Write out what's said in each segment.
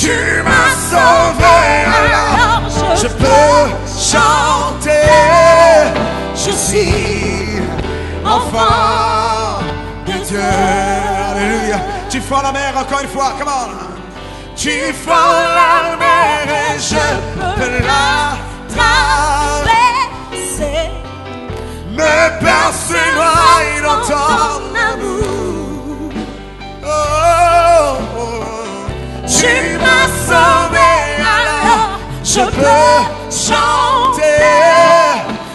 Tu m'as sauvé, alors je peux chanter. Je suis enfant de Dieu. Alléluia. Tu fends la mer encore une fois, come on. Tu fends la mer et je peux la traverser. Me percer noyer dans ton amour. Oh, oh, oh. Tu m'as sauvé, alors je peux chanter.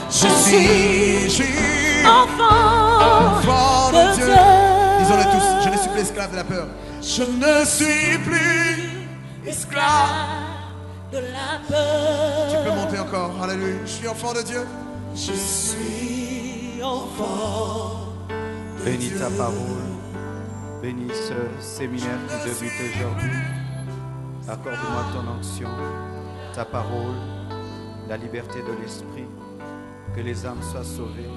Je suis enfant de Dieu. Disons-le tous, je ne suis plus esclave de la peur. Je ne suis plus esclave de la peur. Tu peux monter encore, alléluia. Je suis enfant de Dieu. Je suis enfant de Bénis Dieu. ta parole. Bénis ce séminaire qui débute aujourd'hui. Accorde-moi ton onction, ta parole, la liberté de l'esprit. Que les âmes soient sauvées,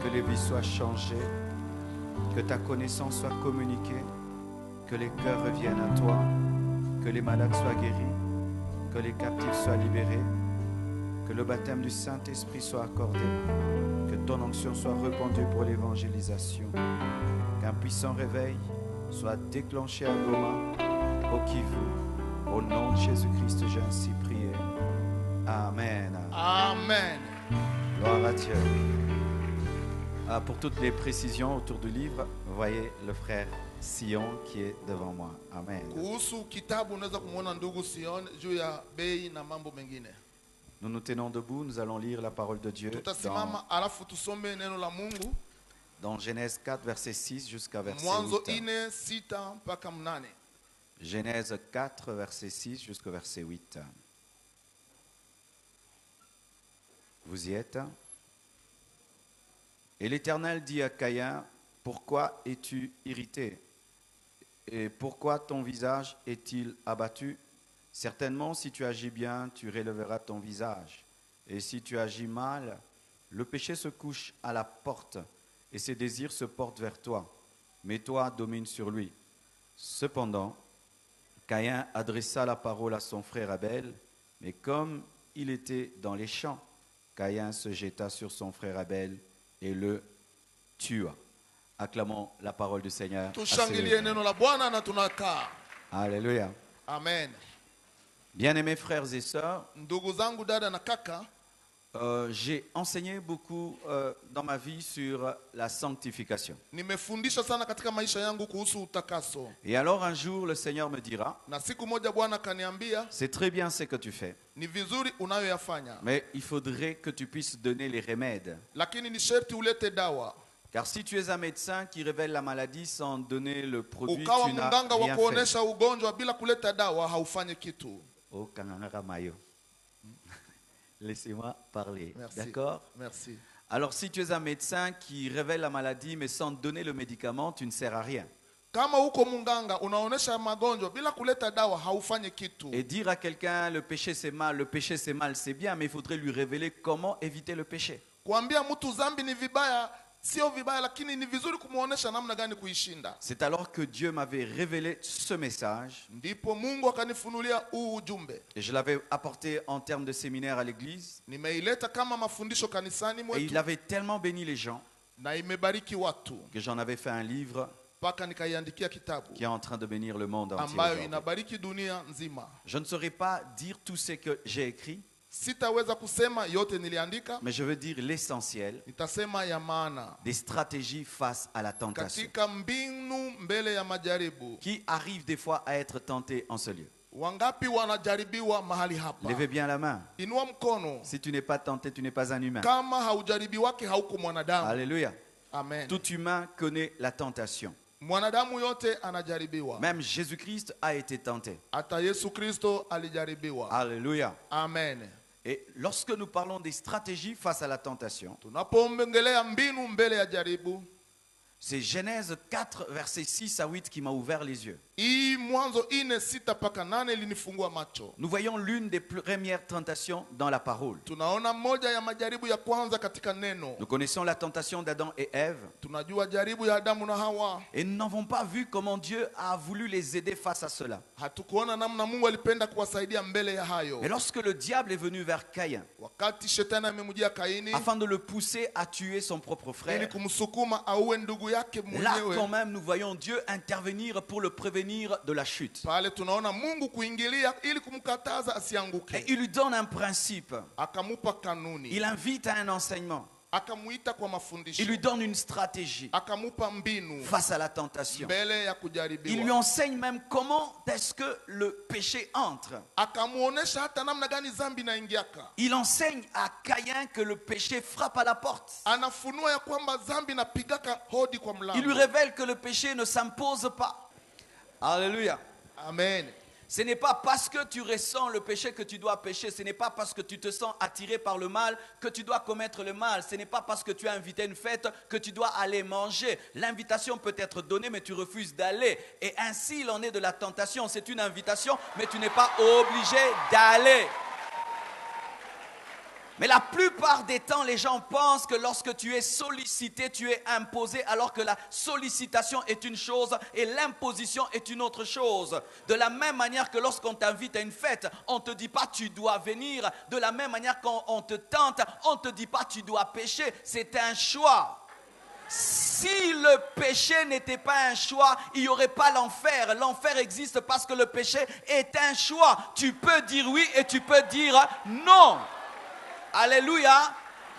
que les vies soient changées, que ta connaissance soit communiquée, que les cœurs reviennent à toi, que les malades soient guéris, que les captifs soient libérés, que le baptême du Saint-Esprit soit accordé, que ton onction soit répandue pour l'évangélisation, qu'un puissant réveil soit déclenché à Goma, au Kivu. Au nom de Jésus-Christ, j'ai ainsi prié. Amen. Amen. Gloire à Dieu. Pour toutes les précisions autour du livre, vous voyez le frère Sion qui est devant moi. Amen. Nous nous tenons debout, nous allons lire la parole de Dieu dans Genèse 4, verset 6 jusqu'à verset 8. Genèse 4, verset 6 jusqu'au verset 8. Vous y êtes? Et l'Éternel dit à Caïn, pourquoi es-tu irrité? Et pourquoi ton visage est-il abattu? Certainement, si tu agis bien, tu relèveras ton visage. Et si tu agis mal, le péché se couche à la porte et ses désirs se portent vers toi. Mais toi, domine sur lui. Cependant, Caïn adressa la parole à son frère Abel, mais comme il était dans les champs, Caïn se jeta sur son frère Abel et le tua. Acclamons la parole du Seigneur. Alléluia. Amen. Bien-aimés frères et sœurs, j'ai enseigné beaucoup dans ma vie sur la sanctification. Et alors un jour le Seigneur me dira, c'est très bien ce que tu fais, mais il faudrait que tu puisses donner les remèdes. Car si tu es un médecin qui révèle la maladie sans donner le produit, tu n'as rien fait. Oh, Kanganga Mayo. Laissez-moi parler. D'accord? Merci. Alors si tu es un médecin qui révèle la maladie mais sans donner le médicament, tu ne sers à rien. Et dire à quelqu'un le péché c'est mal c'est bien, mais il faudrait lui révéler comment éviter le péché. C'est alors que Dieu m'avait révélé ce message et je l'avais apporté en termes de séminaire à l'église et il avait tellement béni les gens que j'en avais fait un livre qui est en train de bénir le monde entier. Je ne saurais pas dire tout ce que j'ai écrit, mais je veux dire l'essentiel des stratégies face à la tentation qui arrive des fois à être tenté en ce lieu. Levez bien la main. Si tu n'es pas tenté, tu n'es pas un humain. Alléluia. Amen. Tout humain connaît la tentation. Même Jésus-Christ a été tenté. Alléluia. Amen. Et lorsque nous parlons des stratégies face à la tentation, c'est Genèse 4, versets 6 à 8 qui m'a ouvert les yeux. Hii Mwanzo 4:6-8 ilinifungua macho. Nous voyons l'une des premières tentations dans la parole. Tunaona moja ya majaribu ya kwanza katika neno. Nous connaissons la tentation d'Adam et Ève. Tunajua jaribu ya Adamu na Hawa. Et nous n'avons pas vu comment Dieu a voulu les aider face à cela. Hatukuona namna Mungu alipenda kuwasaidia mbele ya hayo. Mais lorsque le diable est venu vers Caïn, Wakati shetani amemjia Kaini afin de le pousser à tuer son propre ili frère, kumsukuma auwe ndugu yake là quand mwenyewe, même nous voyons Dieu intervenir pour le prévenir de la chute. pale tunaona Mungu kuingilia ili kumkataza Et asianguke. il lui donne un principe. Akamupa kanuni, Il invite à un enseignement. akamuita kwa Il mafundisho, lui donne une stratégie akamupa mbinu face à la tentation. mbele ya Il lui kujaribiwa. enseigne même comment est-ce que le péché entre. Akamuonesha hata namna gani dhambi inaingiaka. Il enseigne à Caïn que le péché frappe à la porte. Anafunua ya kwamba dhambi inapigaka hodi kwa Il lui mlango. révèle que le péché ne s'impose pas. Alléluia. Amen. Ce n'est pas parce que tu ressens le péché que tu dois pécher. Ce n'est pas parce que tu te sens attiré par le mal que tu dois commettre le mal. Ce n'est pas parce que tu as invité une fête que tu dois aller manger. L'invitation peut être donnée, mais tu refuses d'aller. Et ainsi, il en est de la tentation. C'est une invitation, mais tu n'es pas obligé d'aller. Mais la plupart des temps, les gens pensent que lorsque tu es sollicité, tu es imposé, alors que la sollicitation est une chose et l'imposition est une autre chose. De la même manière que lorsqu'on t'invite à une fête, on ne te dit pas tu dois venir. De la même manière quand on te tente, on ne te dit pas tu dois pécher. C'est un choix. Si le péché n'était pas un choix, il n'y aurait pas l'enfer. L'enfer existe parce que le péché est un choix. Tu peux dire oui et tu peux dire non. Alléluia.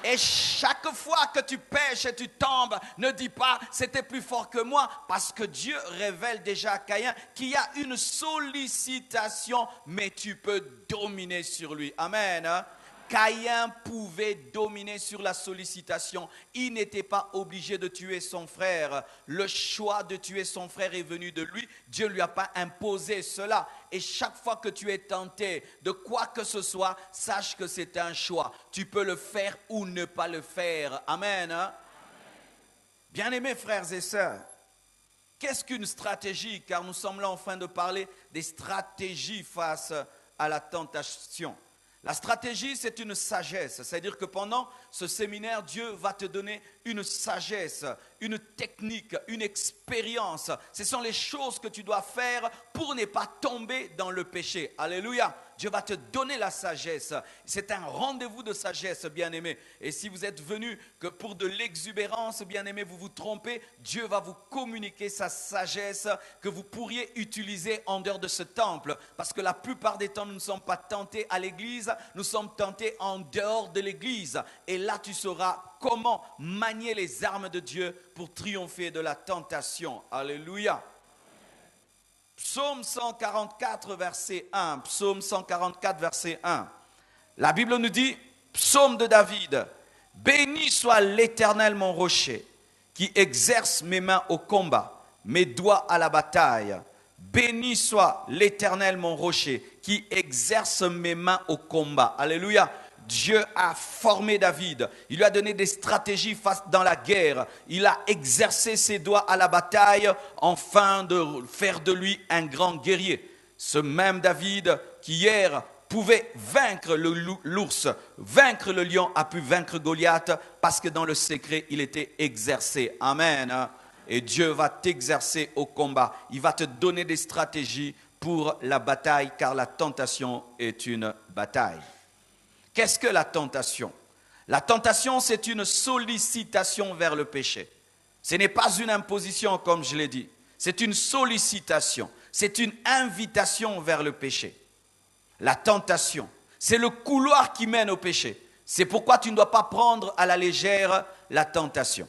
Et chaque fois que tu pêches et tu tombes, ne dis pas c'était plus fort que moi, parce que Dieu révèle déjà à Caïn qu'il y a une sollicitation, mais tu peux dominer sur lui. Amen. Caïn pouvait dominer sur la sollicitation. Il n'était pas obligé de tuer son frère. Le choix de tuer son frère est venu de lui. Dieu ne lui a pas imposé cela. Et chaque fois que tu es tenté de quoi que ce soit, sache que c'est un choix. Tu peux le faire ou ne pas le faire. Amen. Bien-aimés frères et sœurs, qu'est-ce qu'une stratégie? Car nous sommes là en train de parler des stratégies face à la tentation. La stratégie, c'est une sagesse. C'est-à-dire que pendant ce séminaire, Dieu va te donner une sagesse, une technique, une expérience. Ce sont les choses que tu dois faire pour ne pas tomber dans le péché. Alléluia. Dieu va te donner la sagesse. C'est un rendez-vous de sagesse, bien-aimé. Et si vous êtes venu que pour de l'exubérance, bien-aimé, vous vous trompez, Dieu va vous communiquer sa sagesse que vous pourriez utiliser en dehors de ce temple. Parce que la plupart des temps, nous ne sommes pas tentés à l'église, nous sommes tentés en dehors de l'église. Et là, tu sauras comment manier les armes de Dieu pour triompher de la tentation. Alléluia. Psaume 144, verset 1. Psaume 144, verset 1. La Bible nous dit, psaume de David, « Béni soit l'Éternel mon rocher, qui exerce mes mains au combat, mes doigts à la bataille. Béni soit l'Éternel mon rocher, qui exerce mes mains au combat. » Alléluia. Dieu a formé David, il lui a donné des stratégies dans la guerre, il a exercé ses doigts à la bataille afin de faire de lui un grand guerrier. Ce même David qui hier pouvait vaincre l'ours, vaincre le lion, a pu vaincre Goliath parce que dans le secret il était exercé. Amen. Et Dieu va t'exercer au combat, il va te donner des stratégies pour la bataille car la tentation est une bataille. Qu'est-ce que la tentation? La tentation, c'est une sollicitation vers le péché. Ce n'est pas une imposition, comme je l'ai dit. C'est une sollicitation. C'est une invitation vers le péché. La tentation, c'est le couloir qui mène au péché. C'est pourquoi tu ne dois pas prendre à la légère la tentation.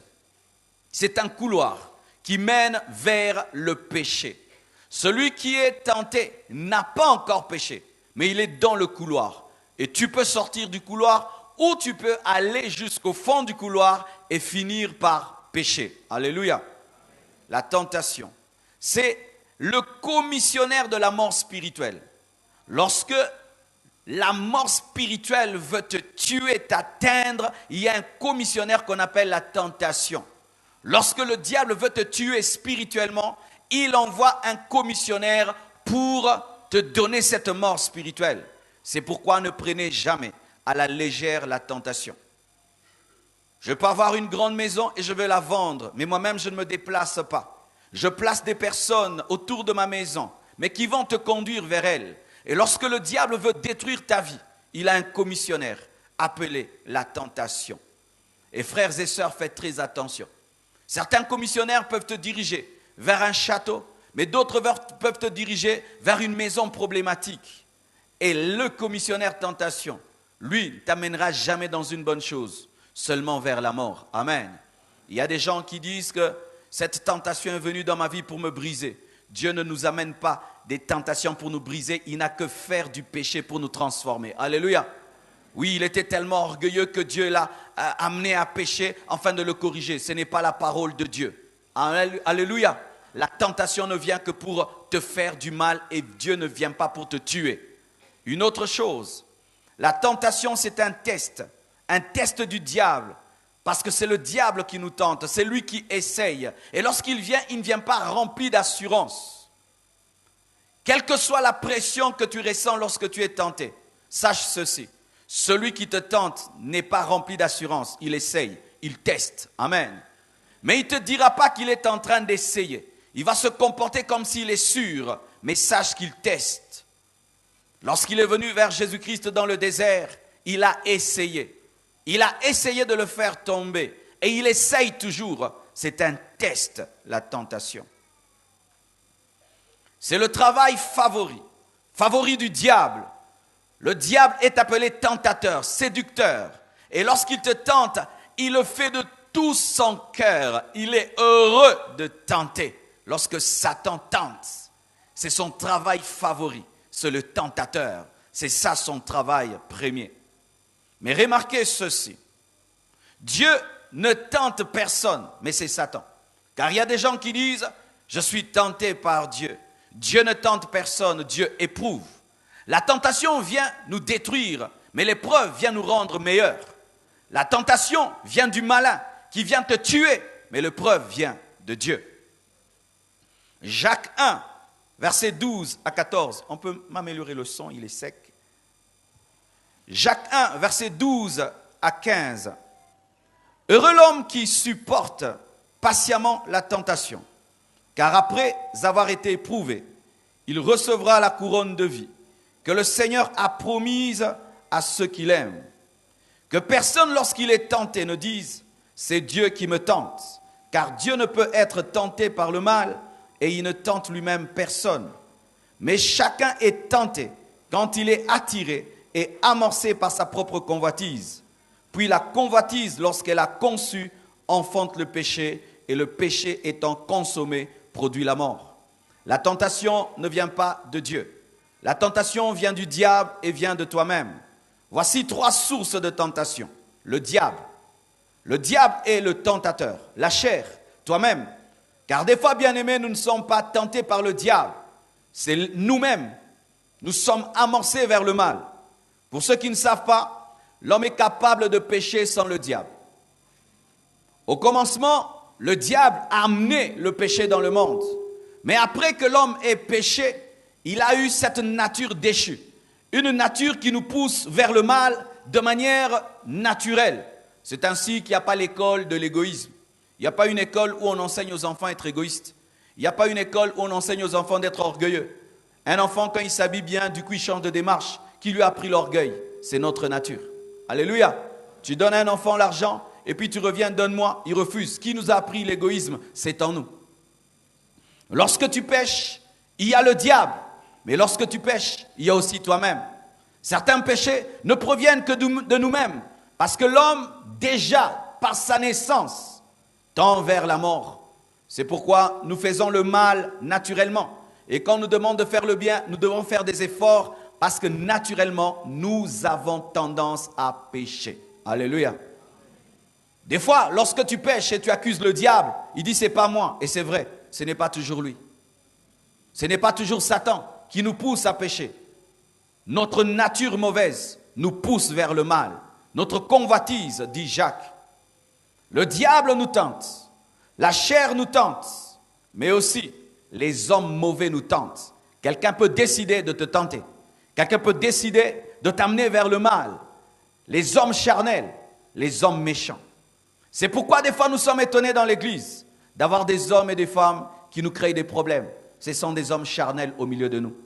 C'est un couloir qui mène vers le péché. Celui qui est tenté n'a pas encore péché, mais il est dans le couloir. Et tu peux sortir du couloir ou tu peux aller jusqu'au fond du couloir et finir par pécher. Alléluia. La tentation, c'est le commissionnaire de la mort spirituelle. Lorsque la mort spirituelle veut te tuer, t'atteindre, il y a un commissionnaire qu'on appelle la tentation. Lorsque le diable veut te tuer spirituellement, il envoie un commissionnaire pour te donner cette mort spirituelle. C'est pourquoi ne prenez jamais à la légère la tentation. Je peux avoir une grande maison et je veux la vendre, mais moi-même je ne me déplace pas. Je place des personnes autour de ma maison, mais qui vont te conduire vers elle. Et lorsque le diable veut détruire ta vie, il a un commissionnaire appelé la tentation. Et frères et sœurs, faites très attention. Certains commissionnaires peuvent te diriger vers un château, mais d'autres peuvent te diriger vers une maison problématique. Et le commissionnaire tentation, lui, ne t'amènera jamais dans une bonne chose, seulement vers la mort. Amen. Il y a des gens qui disent que cette tentation est venue dans ma vie pour me briser. Dieu ne nous amène pas des tentations pour nous briser, il n'a que faire du péché pour nous transformer. Alléluia. Oui, il était tellement orgueilleux que Dieu l'a amené à pécher afin de le corriger. Ce n'est pas la parole de Dieu. Alléluia. La tentation ne vient que pour te faire du mal et Dieu ne vient pas pour te tuer. Une autre chose, la tentation c'est un test du diable. Parce que c'est le diable qui nous tente, c'est lui qui essaye. Et lorsqu'il vient, il ne vient pas rempli d'assurance. Quelle que soit la pression que tu ressens lorsque tu es tenté, sache ceci. Celui qui te tente n'est pas rempli d'assurance. Il essaye, il teste. Amen. Mais il ne te dira pas qu'il est en train d'essayer. Il va se comporter comme s'il est sûr, mais sache qu'il teste. Lorsqu'il est venu vers Jésus-Christ dans le désert, il a essayé. Il a essayé de le faire tomber. Et il essaye toujours. C'est un test, la tentation. C'est le travail favori du diable. Le diable est appelé tentateur, séducteur. Et lorsqu'il te tente, il le fait de tout son cœur. Il est heureux de tenter. Lorsque Satan tente, c'est son travail favori. C'est le tentateur. C'est ça son travail premier. Mais remarquez ceci. Dieu ne tente personne, mais c'est Satan. Car il y a des gens qui disent, je suis tenté par Dieu. Dieu ne tente personne, Dieu éprouve. La tentation vient nous détruire, mais l'épreuve vient nous rendre meilleurs. La tentation vient du malin qui vient te tuer, mais l'épreuve vient de Dieu. Jacques 1, versets 12 à 14. On peut m'améliorer le son, il est sec. Jacques 1, versets 12 à 15. Heureux l'homme qui supporte patiemment la tentation, car après avoir été éprouvé, il recevra la couronne de vie que le Seigneur a promise à ceux qui l'aiment. Que personne, lorsqu'il est tenté, ne dise « c'est Dieu qui me tente », car Dieu ne peut être tenté par le mal et il ne tente lui-même personne. Mais chacun est tenté quand il est attiré et amorcé par sa propre convoitise. Puis la convoitise, lorsqu'elle a conçu, enfante le péché, et le péché étant consommé, produit la mort. La tentation ne vient pas de Dieu. La tentation vient du diable et vient de toi-même. Voici 3 sources de tentation. Le diable. Le diable est le tentateur. La chair, toi-même. Car des fois, bien-aimés, nous ne sommes pas tentés par le diable. C'est nous-mêmes. Nous sommes amorcés vers le mal. Pour ceux qui ne savent pas, l'homme est capable de pécher sans le diable. Au commencement, le diable a amené le péché dans le monde. Mais après que l'homme ait péché, il a eu cette nature déchue. Une nature qui nous pousse vers le mal de manière naturelle. C'est ainsi qu'il n'y a pas l'école de l'égoïsme. Il n'y a pas une école où on enseigne aux enfants à être égoïstes. Il n'y a pas une école où on enseigne aux enfants d'être orgueilleux. Un enfant, quand il s'habille bien, du coup, il change de démarche. Qui lui a pris l'orgueil? C'est notre nature. Alléluia. Tu donnes à un enfant l'argent et puis tu reviens, donne-moi. Il refuse. Qui nous a appris l'égoïsme? C'est en nous. Lorsque tu pêches, il y a le diable. Mais lorsque tu pêches, il y a aussi toi-même. Certains péchés ne proviennent que de nous-mêmes. Parce que l'homme, déjà, par sa naissance, tend vers la mort. C'est pourquoi nous faisons le mal naturellement. Et quand on nous demande de faire le bien, nous devons faire des efforts parce que naturellement, nous avons tendance à pécher. Alléluia. Des fois, lorsque tu pêches et tu accuses le diable, il dit c'est pas moi. Et c'est vrai, ce n'est pas toujours lui. Ce n'est pas toujours Satan qui nous pousse à pécher. Notre nature mauvaise nous pousse vers le mal. Notre convoitise, dit Jacques. Le diable nous tente. La chair nous tente. Mais aussi, les hommes mauvais nous tentent. Quelqu'un peut décider de te tenter. Quelqu'un peut décider de t'amener vers le mal. Les hommes charnels, les hommes méchants. C'est pourquoi des fois nous sommes étonnés dans l'église d'avoir des hommes et des femmes qui nous créent des problèmes. Ce sont des hommes charnels au milieu de nous.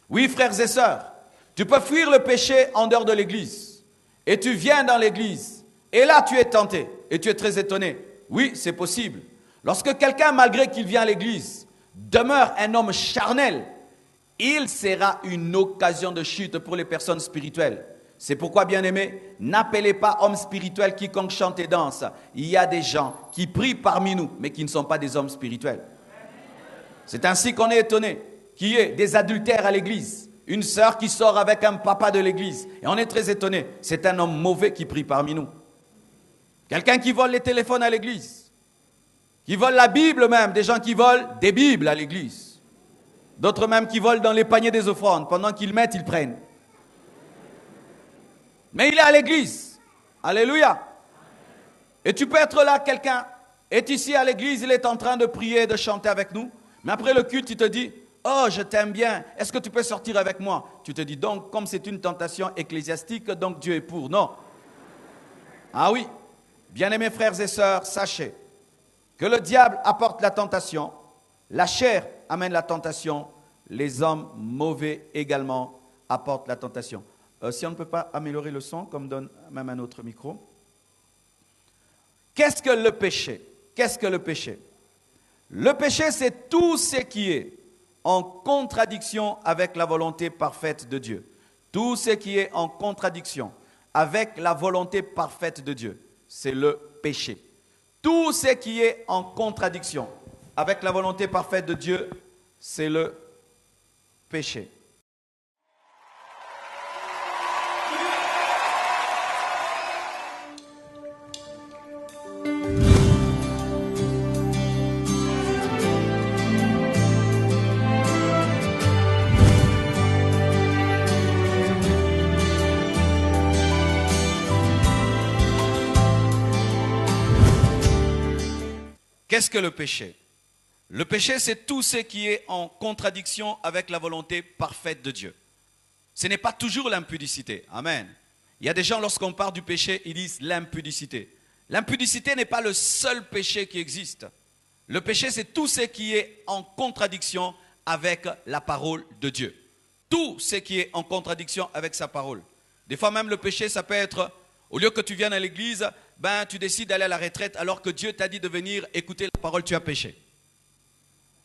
Oui, frères et sœurs, tu peux fuir le péché en dehors de l'église. Et tu viens dans l'église. Et là, tu es tenté. Et tu es très étonné. Oui, c'est possible. Lorsque quelqu'un, malgré qu'il vient à l'église, demeure un homme charnel, il sera une occasion de chute pour les personnes spirituelles. C'est pourquoi, bien-aimés, n'appelez pas homme spirituel quiconque chante et danse. Il y a des gens qui prient parmi nous, mais qui ne sont pas des hommes spirituels. C'est ainsi qu'on est étonné qu'il y ait des adultères à l'église. Une sœur qui sort avec un papa de l'église. Et on est très étonné. C'est un homme mauvais qui prie parmi nous. Quelqu'un qui vole les téléphones à l'église. Qui vole la Bible même. Des gens qui volent des Bibles à l'église. D'autres même qui volent dans les paniers des offrandes. Pendant qu'ils mettent, ils prennent. Mais il est à l'église. Alléluia. Et tu peux être là, quelqu'un est ici à l'église, il est en train de prier, de chanter avec nous. Mais après le culte, il te dit, oh, je t'aime bien, est-ce que tu peux sortir avec moi? Tu te dis donc, comme c'est une tentation ecclésiastique, donc Dieu est pour. Non. Ah oui. Bien-aimés frères et sœurs, sachez que le diable apporte la tentation, la chair amène la tentation, les hommes mauvais également apportent la tentation. Si on ne peut pas améliorer le son, comme donne même un autre micro. Qu'est-ce que le péché? Qu'est-ce que le péché? Le péché, c'est tout ce qui est en contradiction avec la volonté parfaite de Dieu. Tout ce qui est en contradiction avec la volonté parfaite de Dieu, c'est le péché. Tout ce qui est en contradiction avec la volonté parfaite de Dieu, c'est le péché. Qu'est-ce que le péché? Le péché, c'est tout ce qui est en contradiction avec la volonté parfaite de Dieu. Ce n'est pas toujours l'impudicité. Amen. Il y a des gens, lorsqu'on parle du péché, ils disent l'impudicité. L'impudicité n'est pas le seul péché qui existe. Le péché, c'est tout ce qui est en contradiction avec la parole de Dieu. Tout ce qui est en contradiction avec sa parole. Des fois même, le péché, ça peut être, au lieu que tu viennes à l'église, tu décides d'aller à la retraite alors que Dieu t'a dit de venir écouter la parole, tu as péché.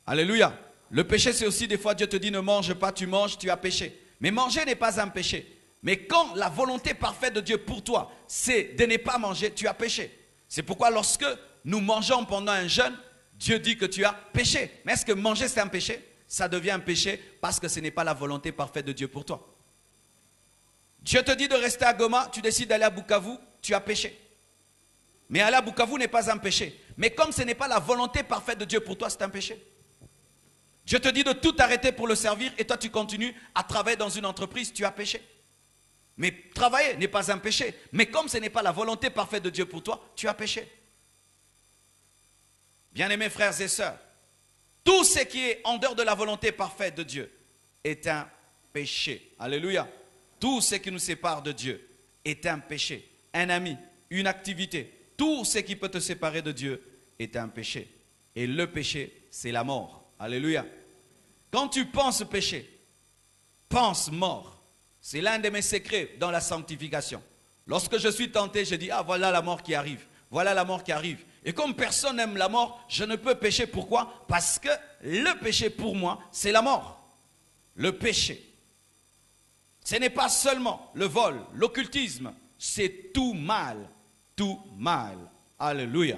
Alléluia. Le péché, c'est aussi des fois Dieu te dit ne mange pas, tu manges, tu as péché. Mais manger n'est pas un péché. Mais quand la volonté parfaite de Dieu pour toi, c'est de ne pas manger, tu as péché. C'est pourquoi lorsque nous mangeons pendant un jeûne, Dieu dit que tu as péché. Mais est-ce que manger c'est un péché? Ça devient un péché parce que ce n'est pas la volonté parfaite de Dieu pour toi. Dieu te dit de rester à Goma, tu décides d'aller à Bukavu, tu as péché. Mais aller à Bukavu n'est pas un péché. Mais comme ce n'est pas la volonté parfaite de Dieu pour toi, c'est un péché. Dieu te dit de tout arrêter pour le servir et toi tu continues à travailler dans une entreprise, tu as péché. Mais travailler n'est pas un péché. Mais comme ce n'est pas la volonté parfaite de Dieu pour toi, tu as péché. Bien-aimés frères et sœurs, tout ce qui est en dehors de la volonté parfaite de Dieu est un péché. Alléluia. Tout ce qui nous sépare de Dieu est un péché. Un ami, une activité, tout ce qui peut te séparer de Dieu est un péché. Et le péché, c'est la mort. Alléluia. Quand tu penses péché, pense mort. C'est l'un de mes secrets dans la sanctification. Lorsque je suis tenté, je dis, ah voilà la mort qui arrive. Voilà la mort qui arrive. Et comme personne n'aime la mort, je ne peux pécher. Pourquoi? Parce que le péché pour moi, c'est la mort. Le péché. Ce n'est pas seulement le vol, l'occultisme. C'est tout mal. Tout mal. Alléluia.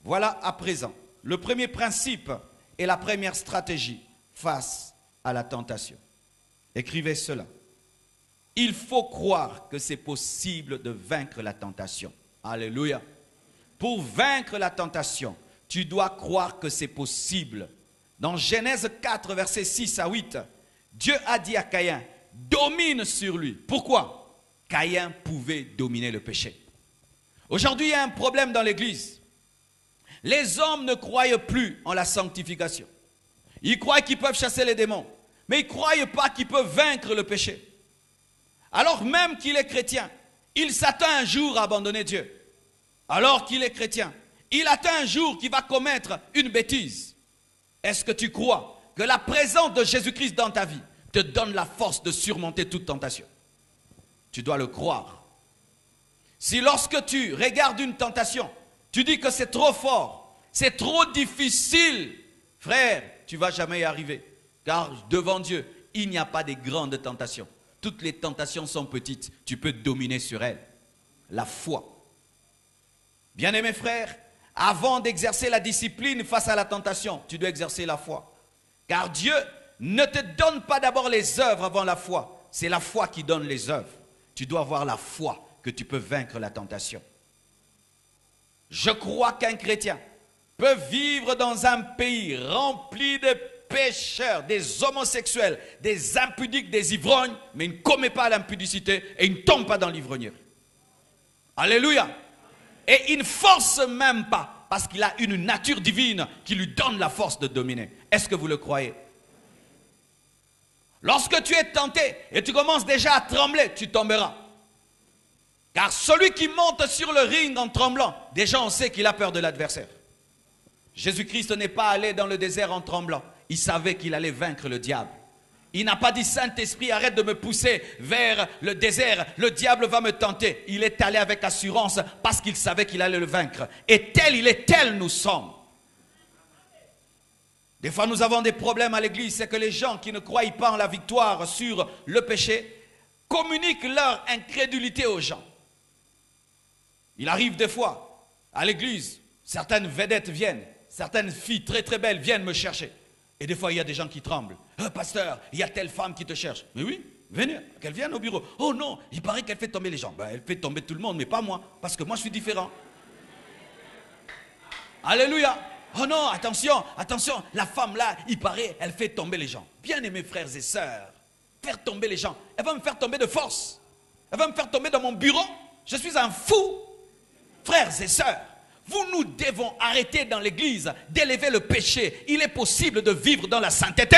Voilà à présent le premier principe et la première stratégie face à la tentation. Écrivez cela. Il faut croire que c'est possible de vaincre la tentation. Alléluia. Pour vaincre la tentation, tu dois croire que c'est possible. Dans Genèse 4, versets 6 à 8, Dieu a dit à Caïn, domine sur lui. Pourquoi? Caïn pouvait dominer le péché. Aujourd'hui, il y a un problème dans l'église. Les hommes ne croient plus en la sanctification. Ils croient qu'ils peuvent chasser les démons, mais ils ne croient pas qu'ils peuvent vaincre le péché. Alors même qu'il est chrétien, il s'attend un jour à abandonner Dieu. Alors qu'il est chrétien, il attend un jour qu'il va commettre une bêtise. Est-ce que tu crois que la présence de Jésus-Christ dans ta vie te donne la force de surmonter toute tentation? Tu dois le croire. Si lorsque tu regardes une tentation, tu dis que c'est trop fort, c'est trop difficile, frère, tu ne vas jamais y arriver. Car devant Dieu, il n'y a pas de grandes tentations. Toutes les tentations sont petites, tu peux dominer sur elles. La foi. Bien-aimés frères, avant d'exercer la discipline face à la tentation, tu dois exercer la foi. Car Dieu ne te donne pas d'abord les œuvres avant la foi. C'est la foi qui donne les œuvres. Tu dois avoir la foi que tu peux vaincre la tentation. Je crois qu'un chrétien peut vivre dans un pays rempli de pécheurs, des homosexuels, des impudiques, des ivrognes, mais il ne commet pas l'impudicité et il ne tombe pas dans l'ivrognerie. Alléluia. Et il ne force même pas parce qu'il a une nature divine qui lui donne la force de dominer. Est-ce que vous le croyez? Lorsque tu es tenté et tu commences déjà à trembler, tu tomberas. Car celui qui monte sur le ring en tremblant, déjà on sait qu'il a peur de l'adversaire. Jésus-Christ n'est pas allé dans le désert en tremblant. Il savait qu'il allait vaincre le diable. Il n'a pas dit, Saint-Esprit, arrête de me pousser vers le désert. Le diable va me tenter. Il est allé avec assurance parce qu'il savait qu'il allait le vaincre. Et tel il est, tel nous sommes. Des fois, nous avons des problèmes à l'église. C'est que les gens qui ne croient pas en la victoire sur le péché communiquent leur incrédulité aux gens. Il arrive des fois à l'église, certaines vedettes viennent, certaines filles très très belles viennent me chercher. Et des fois, il y a des gens qui tremblent. Pasteur, il y a telle femme qui te cherche. Mais oui, venez, qu'elle vienne au bureau. Oh non, il paraît qu'elle fait tomber les gens. Ben, elle fait tomber tout le monde, mais pas moi, parce que moi je suis différent. Alléluia. Oh non, attention, attention, la femme là, il paraît, elle fait tomber les gens. Bien-aimés frères et sœurs, faire tomber les gens, elle va me faire tomber de force. Elle va me faire tomber dans mon bureau. Je suis un fou. Frères et sœurs, nous devons arrêter dans l'église d'élever le péché. Il est possible de vivre dans la sainteté.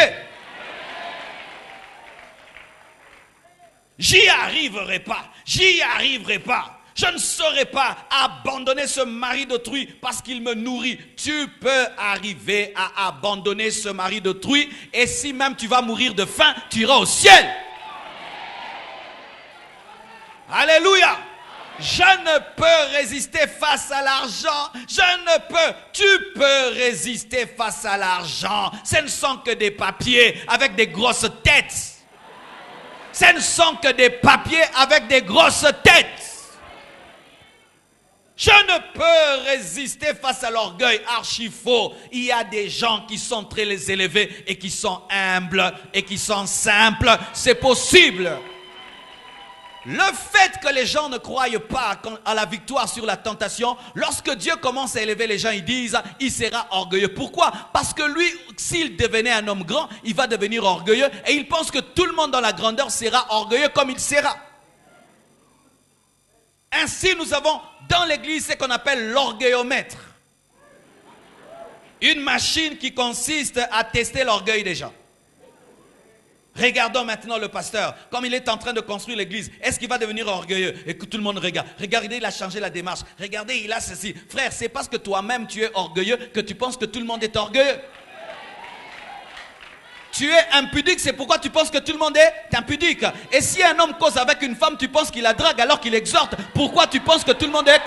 J'y arriverai pas. J'y arriverai pas. Je ne saurais pas abandonner ce mari d'autrui parce qu'il me nourrit. Tu peux arriver à abandonner ce mari d'autrui et si même tu vas mourir de faim, tu iras au ciel. Alléluia. Je ne peux résister face à l'argent. Tu peux résister face à l'argent. Ce ne sont que des papiers avec des grosses têtes. Ce ne sont que des papiers avec des grosses têtes. Je ne peux résister face à l'orgueil archi faux. Il y a des gens qui sont très élevés et qui sont humbles et qui sont simples. C'est possible. Le fait que les gens ne croient pas à la victoire sur la tentation, lorsque Dieu commence à élever les gens, ils disent, il sera orgueilleux. Pourquoi? Parce que lui, s'il devenait un homme grand, il va devenir orgueilleux et il pense que tout le monde dans la grandeur sera orgueilleux comme il sera. Ainsi, nous avons dans l'église ce qu'on appelle l'orgueillomètre. Une machine qui consiste à tester l'orgueil des gens. Regardons maintenant le pasteur, comme il est en train de construire l'église, est-ce qu'il va devenir orgueilleux? Et que tout le monde regarde. Regardez, il a changé la démarche. Regardez, il a ceci. Frère, c'est parce que toi-même tu es orgueilleux que tu penses que tout le monde est orgueilleux. Tu es impudique, c'est pourquoi tu penses que tout le monde est impudique. Et si un homme cause avec une femme, tu penses qu'il la drague alors qu'il exhorte. Pourquoi tu penses que tout le monde est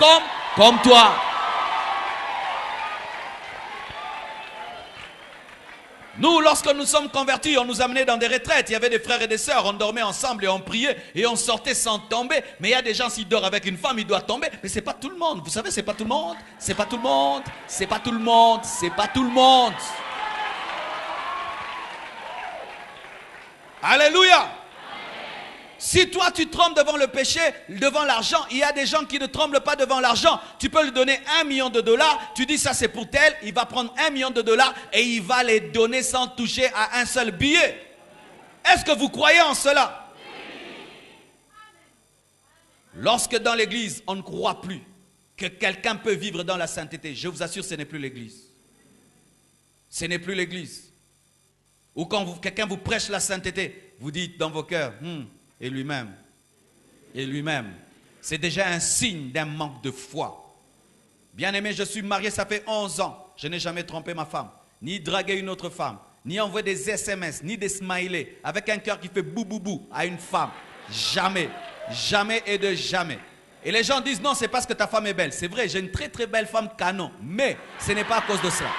comme toi? Nous, lorsque nous sommes convertis, on nous amenait dans des retraites. Il y avait des frères et des sœurs, on dormait ensemble et on priait et on sortait sans tomber. Mais il y a des gens, s'ils dorment avec une femme, ils doivent tomber. Mais c'est pas tout le monde. Vous savez, c'est pas tout le monde. C'est pas tout le monde. C'est pas tout le monde. C'est pas tout le monde. Alléluia. Si toi tu trembles devant le péché, devant l'argent, il y a des gens qui ne tremblent pas devant l'argent. Tu peux lui donner $1 million, tu dis ça c'est pour tel, il va prendre $1 million et il va les donner sans toucher à un seul billet. Est-ce que vous croyez en cela? Lorsque dans l'église on ne croit plus que quelqu'un peut vivre dans la sainteté, je vous assure, ce n'est plus l'église. Ce n'est plus l'église. Ou quand quelqu'un vous prêche la sainteté, vous dites dans vos cœurs, et lui-même. Et lui-même. C'est déjà un signe d'un manque de foi. Bien-aimé, je suis marié, ça fait 11 ans. Je n'ai jamais trompé ma femme, ni dragué une autre femme, ni envoyé des SMS, ni des smileys, avec un cœur qui fait bou bou bou à une femme. Jamais. Jamais et de jamais. Et les gens disent, non, c'est parce que ta femme est belle. C'est vrai, j'ai une très très belle femme canon. Mais ce n'est pas à cause de cela.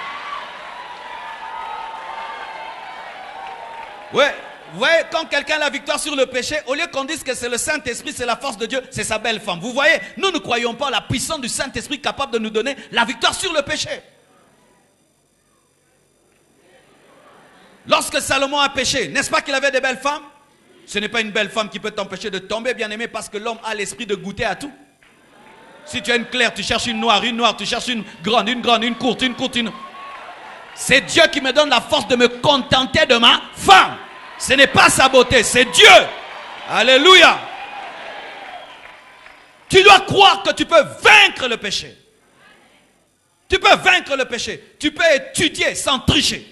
Ouais, vous voyez, quand quelqu'un a la victoire sur le péché, au lieu qu'on dise que c'est le Saint-Esprit, c'est la force de Dieu, c'est sa belle femme. Vous voyez, nous ne croyons pas à la puissance du Saint-Esprit capable de nous donner la victoire sur le péché. Lorsque Salomon a péché, n'est-ce pas qu'il avait des belles femmes? Ce n'est pas une belle femme qui peut t'empêcher de tomber, bien-aimé, parce que l'homme a l'esprit de goûter à tout. Si tu as une claire, tu cherches une noire, tu cherches une grande, une courte, une... C'est Dieu qui me donne la force de me contenter de ma femme. Ce n'est pas sa beauté, c'est Dieu. Alléluia. Tu dois croire que tu peux vaincre le péché. Tu peux vaincre le péché. Tu peux étudier sans tricher.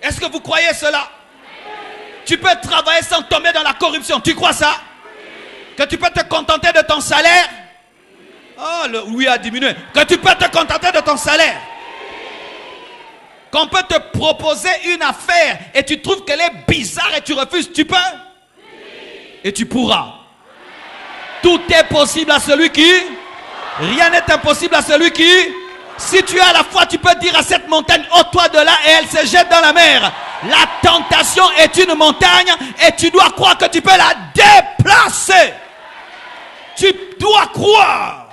Est-ce que vous croyez cela? Tu peux travailler sans tomber dans la corruption. Tu crois ça? Que tu peux te contenter de ton salaire? Oh, le oui a diminué. Que tu peux te contenter de ton salaire. Qu'on peut te proposer une affaire et tu trouves qu'elle est bizarre et tu refuses. Tu peux? Et tu pourras. Tout est possible à celui qui? Rien n'est impossible à celui qui? Si tu as la foi, tu peux dire à cette montagne, ôte-toi de là, et elle se jette dans la mer. La tentation est une montagne et tu dois croire que tu peux la déplacer. Tu dois croire.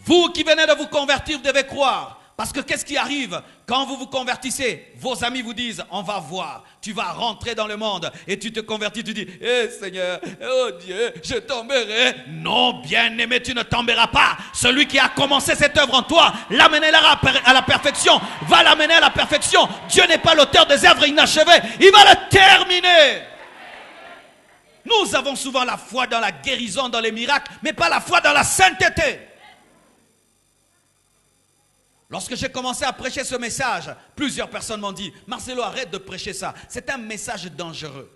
Vous qui venez de vous convertir, vous devez croire. Parce que qu'est-ce qui arrive quand vous vous convertissez? Vos amis vous disent, on va voir, tu vas rentrer dans le monde. Et tu te convertis, tu dis, Seigneur, oh Dieu, je tomberai. Non, bien-aimé, tu ne tomberas pas. Celui qui a commencé cette œuvre en toi, l'amènera à la perfection, va l'amener à la perfection. Dieu n'est pas l'auteur des œuvres inachevées, il va le terminer. Nous avons souvent la foi dans la guérison, dans les miracles, mais pas la foi dans la sainteté. Lorsque j'ai commencé à prêcher ce message, plusieurs personnes m'ont dit, Marcelo, arrête de prêcher ça. C'est un message dangereux.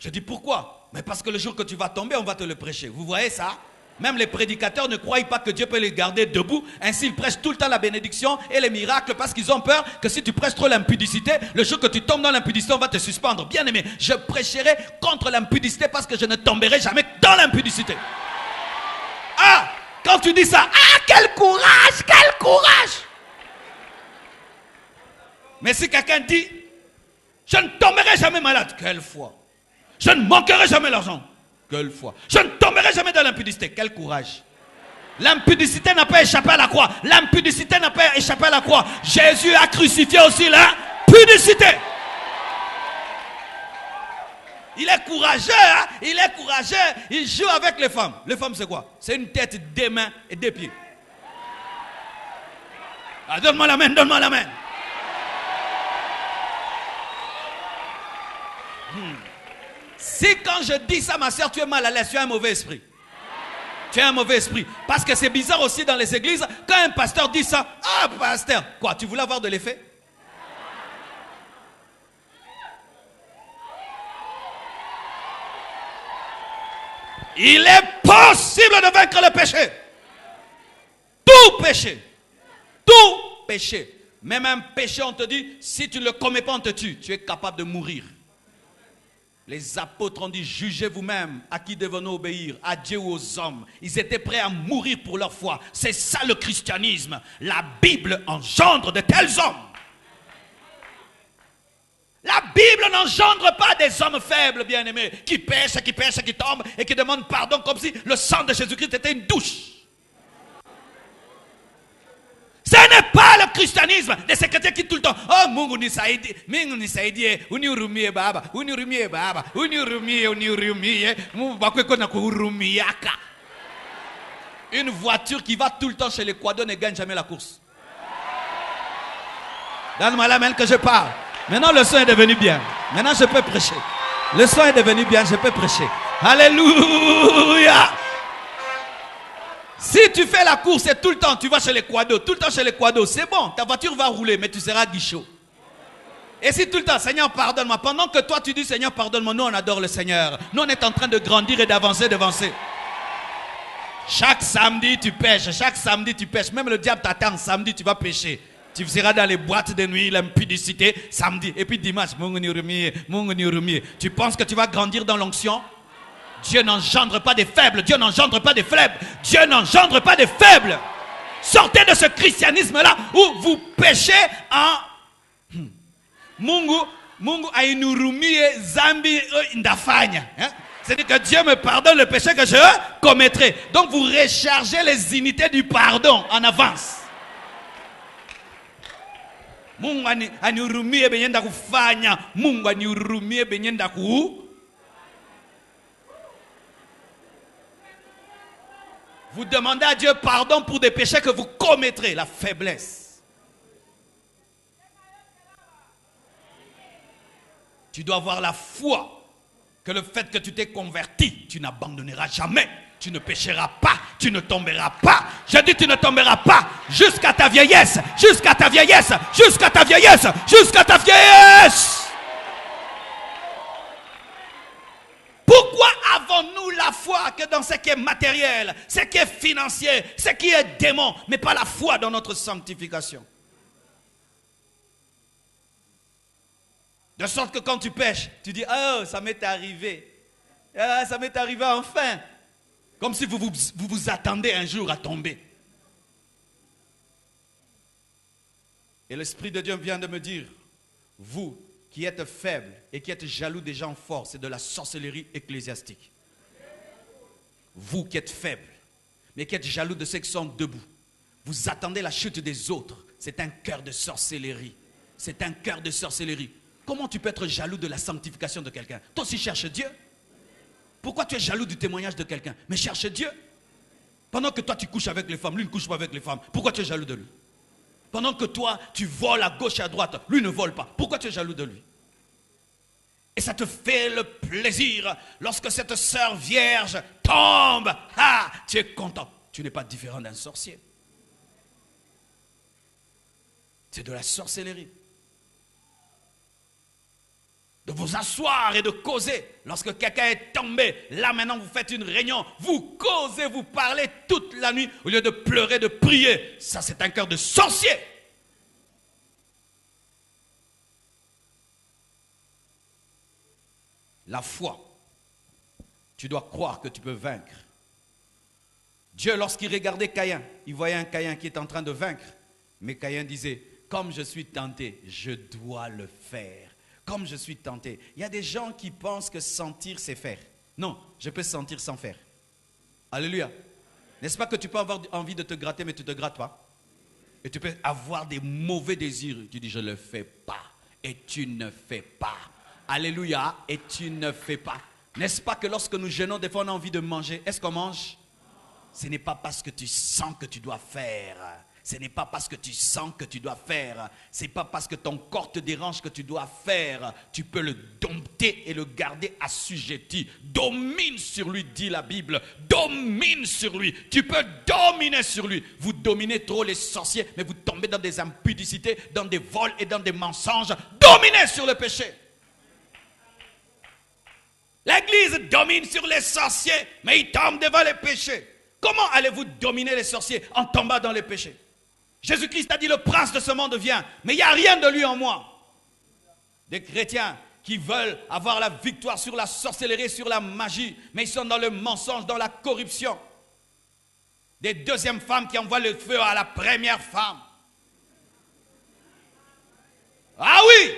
Je dis, pourquoi? Mais parce que le jour que tu vas tomber, on va te le prêcher. Vous voyez ça? Même les prédicateurs ne croient pas que Dieu peut les garder debout. Ainsi, ils prêchent tout le temps la bénédiction et les miracles parce qu'ils ont peur que si tu prêches trop l'impudicité, le jour que tu tombes dans l'impudicité, on va te suspendre. Bien aimé, je prêcherai contre l'impudicité parce que je ne tomberai jamais dans l'impudicité. Ah, quand tu dis ça, ah, quel courage, quel courage! Mais si quelqu'un dit, je ne tomberai jamais malade, quelle foi. Je ne manquerai jamais l'argent, quelle foi. Je ne tomberai jamais dans l'impudicité, quel courage. L'impudicité n'a pas échappé à la croix. L'impudicité n'a pas échappé à la croix. Jésus a crucifié aussi l'impudicité. Il est courageux, hein? Il est courageux. Il joue avec les femmes. Les femmes, c'est quoi? C'est une tête, des mains et des pieds. Ah, donne-moi la main, donne-moi la main. Si quand je dis ça, ma soeur, tu es mal à l'aise, tu as un mauvais esprit. Tu as un mauvais esprit. Parce que c'est bizarre aussi dans les églises, quand un pasteur dit ça, ah pasteur, quoi, tu voulais avoir de l'effet? Il est possible de vaincre le péché. Tout péché. Tout péché. Même un péché, on te dit, si tu ne le commets pas, on te tue. Tu es capable de mourir. Les apôtres ont dit, jugez vous-même à qui devons-nous obéir, à Dieu ou aux hommes. Ils étaient prêts à mourir pour leur foi. C'est ça le christianisme. La Bible engendre de tels hommes. La Bible n'engendre pas des hommes faibles, bien-aimés, qui pêchent, qui tombent et qui demandent pardon comme si le sang de Jésus-Christ était une douche. Ce n'est pas le christianisme des secrétaires qui tout le temps, oh Mungu nisaidie, Mungu nisaidie, unihurumie baba, unihurumie baba, unihurumie, une voiture qui va tout le temps chez les quados ne gagne jamais la course. Donne-moi la main que je parle. Maintenant le son est devenu bien. Maintenant je peux prêcher. Le son est devenu bien, je peux prêcher. Alléluia. Si tu fais la course et tout le temps tu vas chez les quados, tout le temps chez les quados, c'est bon, ta voiture va rouler, mais tu seras guichot. Et si tout le temps, Seigneur, pardonne-moi, pendant que toi tu dis Seigneur, pardonne-moi, nous on adore le Seigneur. Nous on est en train de grandir et d'avancer. Chaque samedi tu pêches, même le diable t'attend, samedi tu vas pêcher. Tu seras dans les boîtes de nuit, l'impudicité, samedi. Et puis dimanche, tu penses que tu vas grandir dans l'onction? Dieu n'engendre pas des faibles. Dieu n'engendre pas des faibles. Dieu n'engendre pas des faibles. Sortez de ce christianisme-là où vous péchez en... Mungu ainurumie zambi indafanya. C'est-à-dire que Dieu me pardonne le péché que je commettrai. Donc vous rechargez les unités du pardon en avance. Mungu anirumie benyenda kufanya. Mungu anirumie benyenda ku. Vous demandez à Dieu pardon pour des péchés que vous commettrez. La faiblesse. Tu dois avoir la foi que le fait que tu t'es converti, tu n'abandonneras jamais. Tu ne pécheras pas, tu ne tomberas pas. Je dis tu ne tomberas pas jusqu'à ta vieillesse, jusqu'à ta vieillesse, jusqu'à ta vieillesse, jusqu'à ta vieillesse. Pourquoi avons-nous la foi que dans ce qui est matériel, ce qui est financier, ce qui est démon, mais pas la foi dans notre sanctification? De sorte que quand tu pêches, tu dis, oh, ça m'est arrivé. Ah, ça m'est arrivé enfin. Comme si vous attendez un jour à tomber. Et l'Esprit de Dieu vient de me dire, vous qui êtes faibles et qui êtes jaloux des gens forts, c'est de la sorcellerie ecclésiastique. Vous qui êtes faibles, mais qui êtes jaloux de ceux qui sont debout, vous attendez la chute des autres. C'est un cœur de sorcellerie. C'est un cœur de sorcellerie. Comment tu peux être jaloux de la sanctification de quelqu'un? Toi aussi cherche Dieu. Pourquoi tu es jaloux du témoignage de quelqu'un? Mais cherche Dieu. Pendant que toi tu couches avec les femmes, lui ne couche pas avec les femmes. Pourquoi tu es jaloux de lui? Pendant que toi tu voles à gauche et à droite, lui ne vole pas. Pourquoi tu es jaloux de lui? Et ça te fait le plaisir lorsque cette sœur vierge tombe. Ah, tu es content. Tu n'es pas différent d'un sorcier. C'est de la sorcellerie. De vous asseoir et de causer. Lorsque quelqu'un est tombé, là maintenant vous faites une réunion, vous causez, vous parlez toute la nuit, au lieu de pleurer, de prier. Ça c'est un cœur de sorcier. La foi, tu dois croire que tu peux vaincre. Dieu, lorsqu'il regardait Caïn, il voyait un Caïn qui est en train de vaincre. Mais Caïn disait, comme je suis tenté, je dois le faire. Comme je suis tenté. Il y a des gens qui pensent que sentir, c'est faire. Non, je peux sentir sans faire. Alléluia. N'est-ce pas que tu peux avoir envie de te gratter, mais tu ne te grattes pas? Et tu peux avoir des mauvais désirs. Tu dis, je ne le fais pas. Et tu ne fais pas. Alléluia. Et tu ne fais pas. N'est-ce pas que lorsque nous jeûnons, des fois on a envie de manger. Est-ce qu'on mange? Ce n'est pas parce que tu sens que tu dois faire. Ce n'est pas parce que tu sens que tu dois faire. Ce n'est pas parce que ton corps te dérange que tu dois faire. Tu peux le dompter et le garder assujetti. Domine sur lui, dit la Bible. Domine sur lui. Tu peux dominer sur lui. Vous dominez trop les sorciers, mais vous tombez dans des impudicités, dans des vols et dans des mensonges. Dominez sur le péché. L'église domine sur les sorciers, mais ils tombent devant les péchés. Comment allez-vous dominer les sorciers en tombant dans les péchés? Jésus-Christ a dit, le prince de ce monde vient, mais il n'y a rien de lui en moi. Des chrétiens qui veulent avoir la victoire sur la sorcellerie, sur la magie, mais ils sont dans le mensonge, dans la corruption. Des deuxièmes femmes qui envoient le feu à la première femme. Ah oui!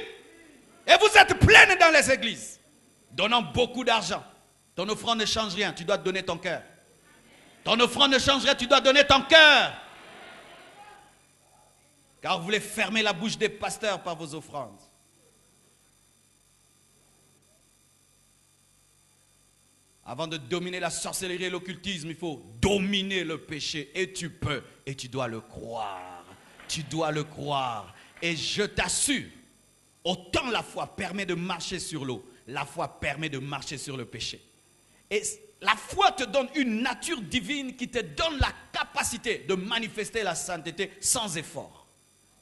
Et vous êtes pleines dans les églises, donnant beaucoup d'argent. Ton offrande ne change rien, tu dois donner ton cœur. Ton offrande ne change rien, tu dois donner ton cœur. Car vous voulez fermer la bouche des pasteurs par vos offrandes. Avant de dominer la sorcellerie et l'occultisme, il faut dominer le péché. Et tu peux, et tu dois le croire. Tu dois le croire. Et je t'assure, autant la foi permet de marcher sur l'eau, la foi permet de marcher sur le péché. Et La foi te donne une nature divine qui te donne la capacité de manifester la sainteté sans effort.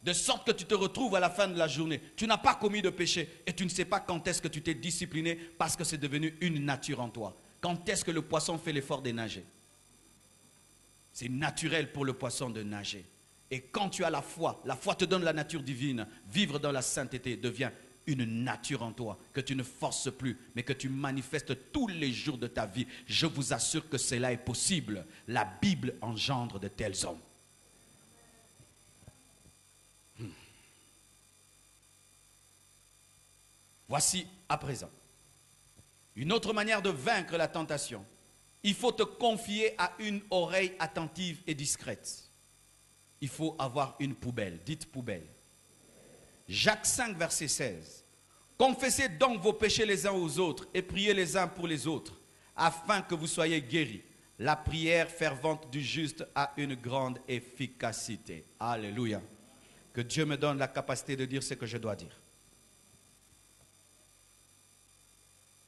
De sorte que tu te retrouves à la fin de la journée. Tu n'as pas commis de péché et tu ne sais pas quand est-ce que tu t'es discipliné parce que c'est devenu une nature en toi. Quand est-ce que le poisson fait l'effort de nager? C'est naturel pour le poisson de nager. Et quand tu as la foi te donne la nature divine. Vivre dans la sainteté devient une nature en toi que tu ne forces plus, mais que tu manifestes tous les jours de ta vie. Je vous assure que cela est possible. La Bible engendre de tels hommes. Voici à présent une autre manière de vaincre la tentation. Il faut te confier à une oreille attentive et discrète. Il faut avoir une poubelle. Dites poubelle. Jacques 5, verset 16. Confessez donc vos péchés les uns aux autres et priez les uns pour les autres, afin que vous soyez guéris. La prière fervente du juste a une grande efficacité. Alléluia. Que Dieu me donne la capacité de dire ce que je dois dire.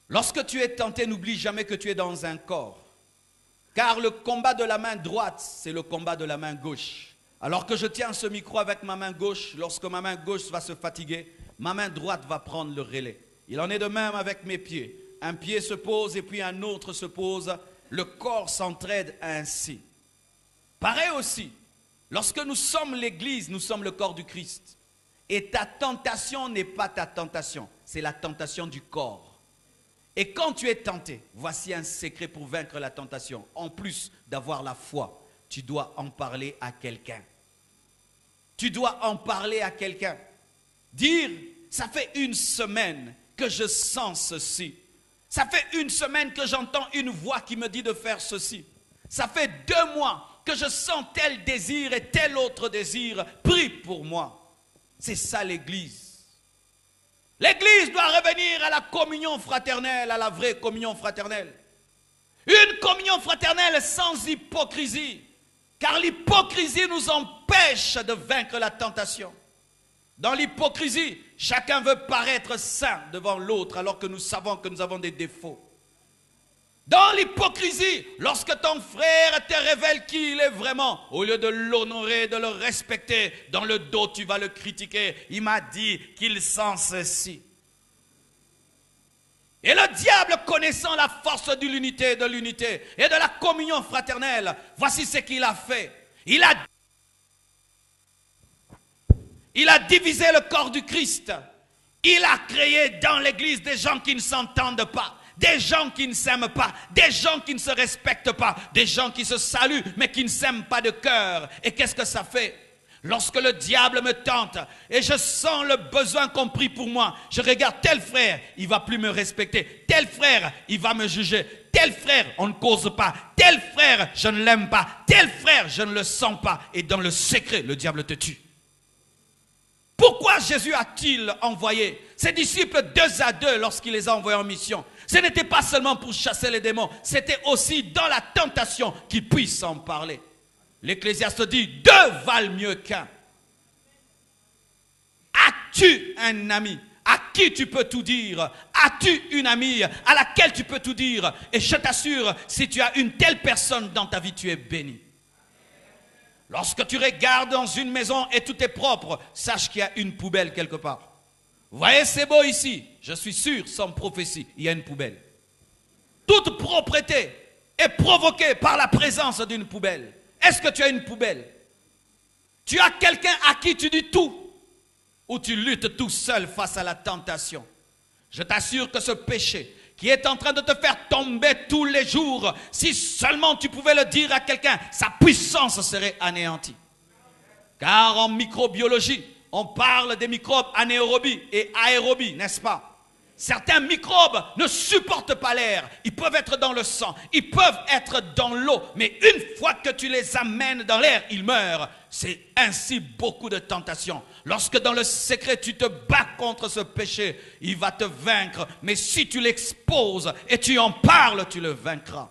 Lorsque tu es tenté, n'oublie jamais que tu es dans un corps. Car le combat de la main droite, c'est le combat de la main gauche. Alors que je tiens ce micro avec ma main gauche, lorsque ma main gauche va se fatiguer, ma main droite va prendre le relais. Il en est de même avec mes pieds. Un pied se pose et puis un autre se pose. Le corps s'entraide ainsi. Pareil aussi, lorsque nous sommes l'Église, nous sommes le corps du Christ. Et ta tentation n'est pas ta tentation, c'est la tentation du corps. Et quand tu es tenté, voici un secret pour vaincre la tentation. En plus d'avoir la foi, tu dois en parler à quelqu'un. Tu dois en parler à quelqu'un. Dire, ça fait une semaine que je sens ceci. Ça fait une semaine que j'entends une voix qui me dit de faire ceci. Ça fait 2 mois que je sens tel désir et tel autre désir. Prie pour moi. C'est ça l'Église. L'Église doit revenir à la communion fraternelle, à la vraie communion fraternelle. Une communion fraternelle sans hypocrisie. Car l'hypocrisie nous empêche de vaincre la tentation. Dans l'hypocrisie, chacun veut paraître saint devant l'autre alors que nous savons que nous avons des défauts. Dans l'hypocrisie, lorsque ton frère te révèle qui il est vraiment, au lieu de l'honorer, de le respecter, dans le dos tu vas le critiquer. Il m'a dit qu'il sent ceci. Et le diable, connaissant la force de l'unité et de la communion fraternelle, voici ce qu'il a fait. Il a divisé le corps du Christ. Il a créé dans l'Église des gens qui ne s'entendent pas. Des gens qui ne s'aiment pas, des gens qui ne se respectent pas, des gens qui se saluent mais qui ne s'aiment pas de cœur. Et qu'est-ce que ça fait? Lorsque le diable me tente et je sens le besoin qu'on prie pour moi, je regarde tel frère, il ne va plus me respecter. Tel frère, il va me juger. Tel frère, on ne cause pas. Tel frère, je ne l'aime pas. Tel frère, je ne le sens pas. Et dans le secret, le diable te tue. Pourquoi Jésus a-t-il envoyé ses disciples 2 à 2 lorsqu'il les a envoyés en mission? Ce n'était pas seulement pour chasser les démons, c'était aussi dans la tentation qu'ils puissent en parler. L'Ecclésiaste dit, 2 valent mieux qu'un. As-tu un ami à qui tu peux tout dire? As-tu une amie à laquelle tu peux tout dire? Et je t'assure, si tu as une telle personne dans ta vie, tu es béni. Lorsque tu regardes dans une maison et tout est propre, sache qu'il y a une poubelle quelque part. Vous voyez, c'est beau ici. Je suis sûr, sans prophétie, il y a une poubelle. Toute propreté est provoquée par la présence d'une poubelle. Est-ce que tu as une poubelle? Tu as quelqu'un à qui tu dis tout? Ou tu luttes tout seul face à la tentation? Je t'assure que ce péché qui est en train de te faire tomber tous les jours, si seulement tu pouvais le dire à quelqu'un, sa puissance serait anéantie. Car en microbiologie, on parle des microbes anaérobies et aérobies, n'est-ce pas? Certains microbes ne supportent pas l'air. Ils peuvent être dans le sang, ils peuvent être dans l'eau. Mais une fois que tu les amènes dans l'air, ils meurent. C'est ainsi beaucoup de tentations. Lorsque dans le secret tu te bats contre ce péché, il va te vaincre. Mais si tu l'exposes et tu en parles, tu le vaincras.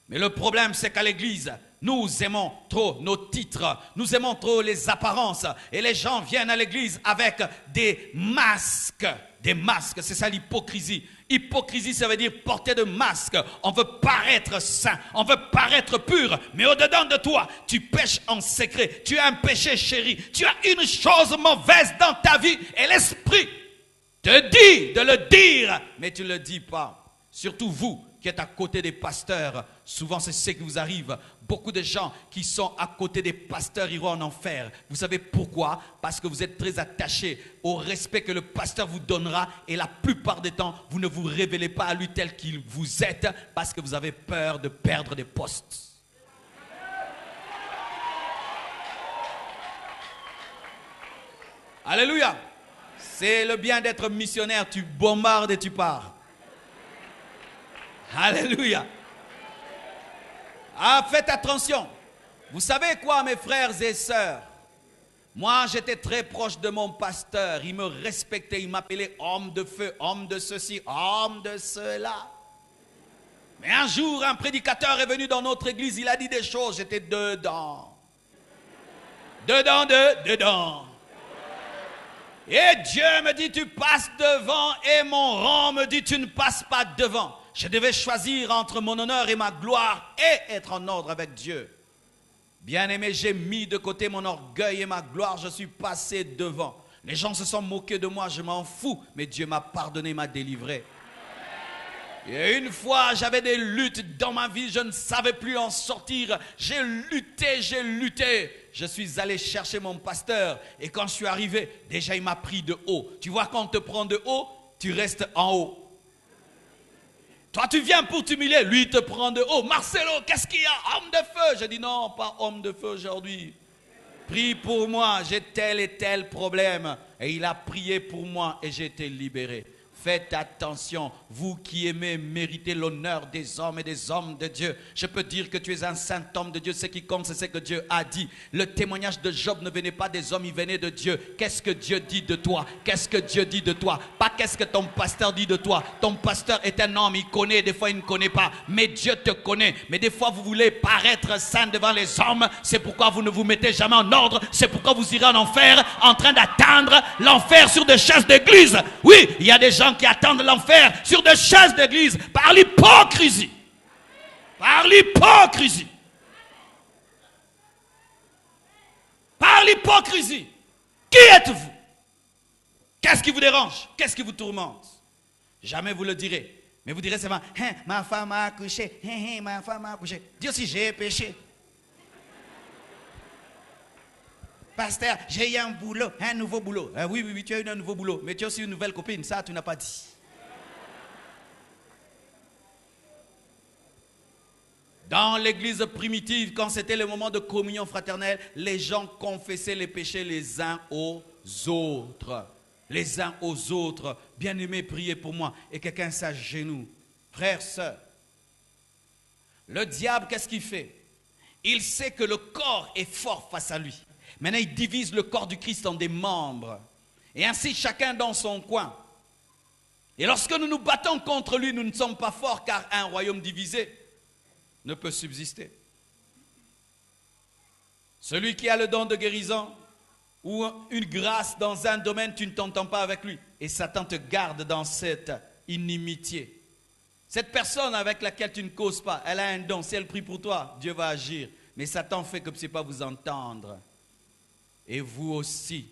Mais le problème, c'est qu'à l'église, nous aimons trop nos titres, nous aimons trop les apparences. Et les gens viennent à l'église avec des masques des masques. C'est ça l'hypocrisie. Hypocrisie, ça veut dire porter de masques. On veut paraître saint, on veut paraître pur, mais au-dedans de toi, tu pêches en secret. Tu as un péché chéri. Tu as une chose mauvaise dans ta vie et l'esprit te dit de le dire, mais tu ne le dis pas. Surtout vous qui êtes à côté des pasteurs, souvent c'est ce qui vous arrive. Beaucoup de gens qui sont à côté des pasteurs iront en enfer. Vous savez pourquoi? Parce que vous êtes très attachés au respect que le pasteur vous donnera et la plupart des temps, vous ne vous révélez pas à lui tel qu'il vous êtes parce que vous avez peur de perdre des postes. Alléluia! C'est le bien d'être missionnaire, tu bombardes et tu pars. Alléluia! Ah, faites attention. Vous savez quoi, mes frères et sœurs? Moi, j'étais très proche de mon pasteur. Il me respectait, il m'appelait homme de feu, homme de ceci, homme de cela. Mais un jour, un prédicateur est venu dans notre église, il a dit des choses, j'étais dedans. Dedans. Et Dieu me dit, tu passes devant, et mon rang me dit, tu ne passes pas devant. Je devais choisir entre mon honneur et ma gloire et être en ordre avec Dieu. Bien-aimé, j'ai mis de côté mon orgueil et ma gloire, je suis passé devant. Les gens se sont moqués de moi, je m'en fous, mais Dieu m'a pardonné, m'a délivré. Et une fois, j'avais des luttes dans ma vie, je ne savais plus en sortir. J'ai lutté. Je suis allé chercher mon pasteur et quand je suis arrivé, déjà il m'a pris de haut. Tu vois, quand on te prend de haut, tu restes en haut. Toi, tu viens pour t'humilier, lui, il te prend de haut. Marcelo, qu'est-ce qu'il y a? Homme de feu. Je dis non, pas homme de feu aujourd'hui. Prie pour moi, j'ai tel et tel problème. Et il a prié pour moi et j'ai été libéré. Faites attention, vous qui aimez mériter l'honneur des hommes et des hommes de Dieu. Je peux dire que tu es un saint homme de Dieu. Ce qui compte, c'est ce que Dieu a dit. Le témoignage de Job ne venait pas des hommes, il venait de Dieu. Qu'est-ce que Dieu dit de toi? Qu'est-ce que Dieu dit de toi? Pas qu'est-ce que ton pasteur dit de toi. Ton pasteur est un homme, il connaît, des fois il ne connaît pas. Mais Dieu te connaît. Mais des fois vous voulez paraître saint devant les hommes. C'est pourquoi vous ne vous mettez jamais en ordre. C'est pourquoi vous irez en enfer en train d'attendre l'enfer sur des chaises d'église. Oui, il y a des gens qui attendent l'enfer sur des chaises d'église par l'hypocrisie. Par l'hypocrisie. Par l'hypocrisie. Qui êtes-vous? Qu'est-ce qui vous dérange? Qu'est-ce qui vous tourmente? Jamais vous le direz. Mais vous direz seulement, hein, ma femme a accouché. Hein, ma femme a accouché. Dis aussi, j'ai péché. Pasteur, j'ai eu un boulot, un nouveau boulot. Oui, tu as eu un nouveau boulot. Mais tu as aussi une nouvelle copine. Ça, tu n'as pas dit. Dans l'église primitive, quand c'était le moment de communion fraternelle, les gens confessaient les péchés les uns aux autres. Les uns aux autres. Bien-aimés, priez pour moi. Et quelqu'un s'agenouille. Frères, sœurs, le diable, qu'est-ce qu'il fait? Il sait que le corps est fort face à lui. Maintenant, il divise le corps du Christ en des membres. Et ainsi, chacun dans son coin. Et lorsque nous nous battons contre lui, nous ne sommes pas forts, car un royaume divisé ne peut subsister. Celui qui a le don de guérison ou une grâce dans un domaine, tu ne t'entends pas avec lui. Et Satan te garde dans cette inimitié. Cette personne avec laquelle tu ne causes pas, elle a un don. Si elle prie pour toi, Dieu va agir. Mais Satan fait comme si pas vous entendre. Et vous aussi,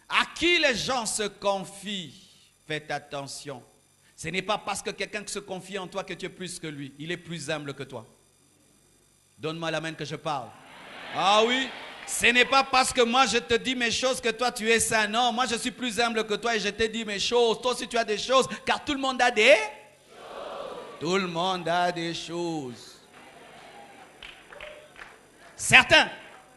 à qui les gens se confient, faites attention. Ce n'est pas parce que quelqu'un se confie en toi que tu es plus que lui. Il est plus humble que toi. Donne-moi la main que je parle. Ah oui, ce n'est pas parce que moi je te dis mes choses que toi tu es saint. Non, moi je suis plus humble que toi et je te dis mes choses. Toi aussi tu as des choses, car tout le monde a des choses. Tout le monde a des choses. Certains,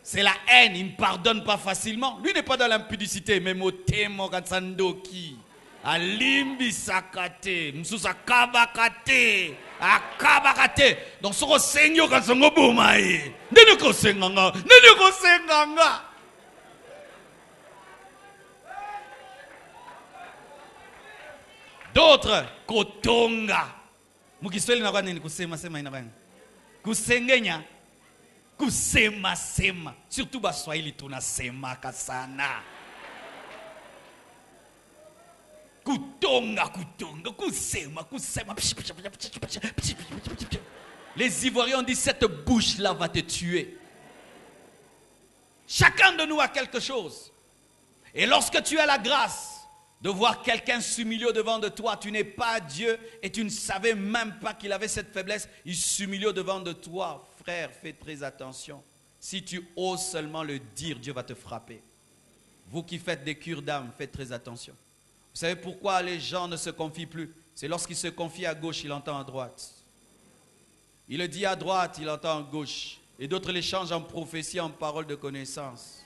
c'est la haine, il ne pardonne pas facilement. Lui n'est pas dans l'impudicité, mais motemo katsandoki. Alimbi sakate, msusa kabakate, akabakate. Donc soko senyo kansongo bomae. Nene ko senganga. D'autres kotonga. Mukiswahili na kwa nini kusema sema inabanga? Kusengenya. Kusema sema. Surtout Baswahili tunasema sana. Les Ivoiriens ont dit cette bouche-là va te tuer. Chacun de nous a quelque chose. Et lorsque tu as la grâce de voir quelqu'un s'humilier devant de toi, tu n'es pas Dieu et tu ne savais même pas qu'il avait cette faiblesse, il s'humilie devant de toi. Frère, fais très attention. Si tu oses seulement le dire, Dieu va te frapper. Vous qui faites des cures d'âme, faites très attention. Vous savez pourquoi les gens ne se confient plus? C'est lorsqu'il se confie à gauche, il entend à droite. Il le dit à droite, il entend à gauche. Et d'autres l'échangent en prophétie, en parole de connaissance.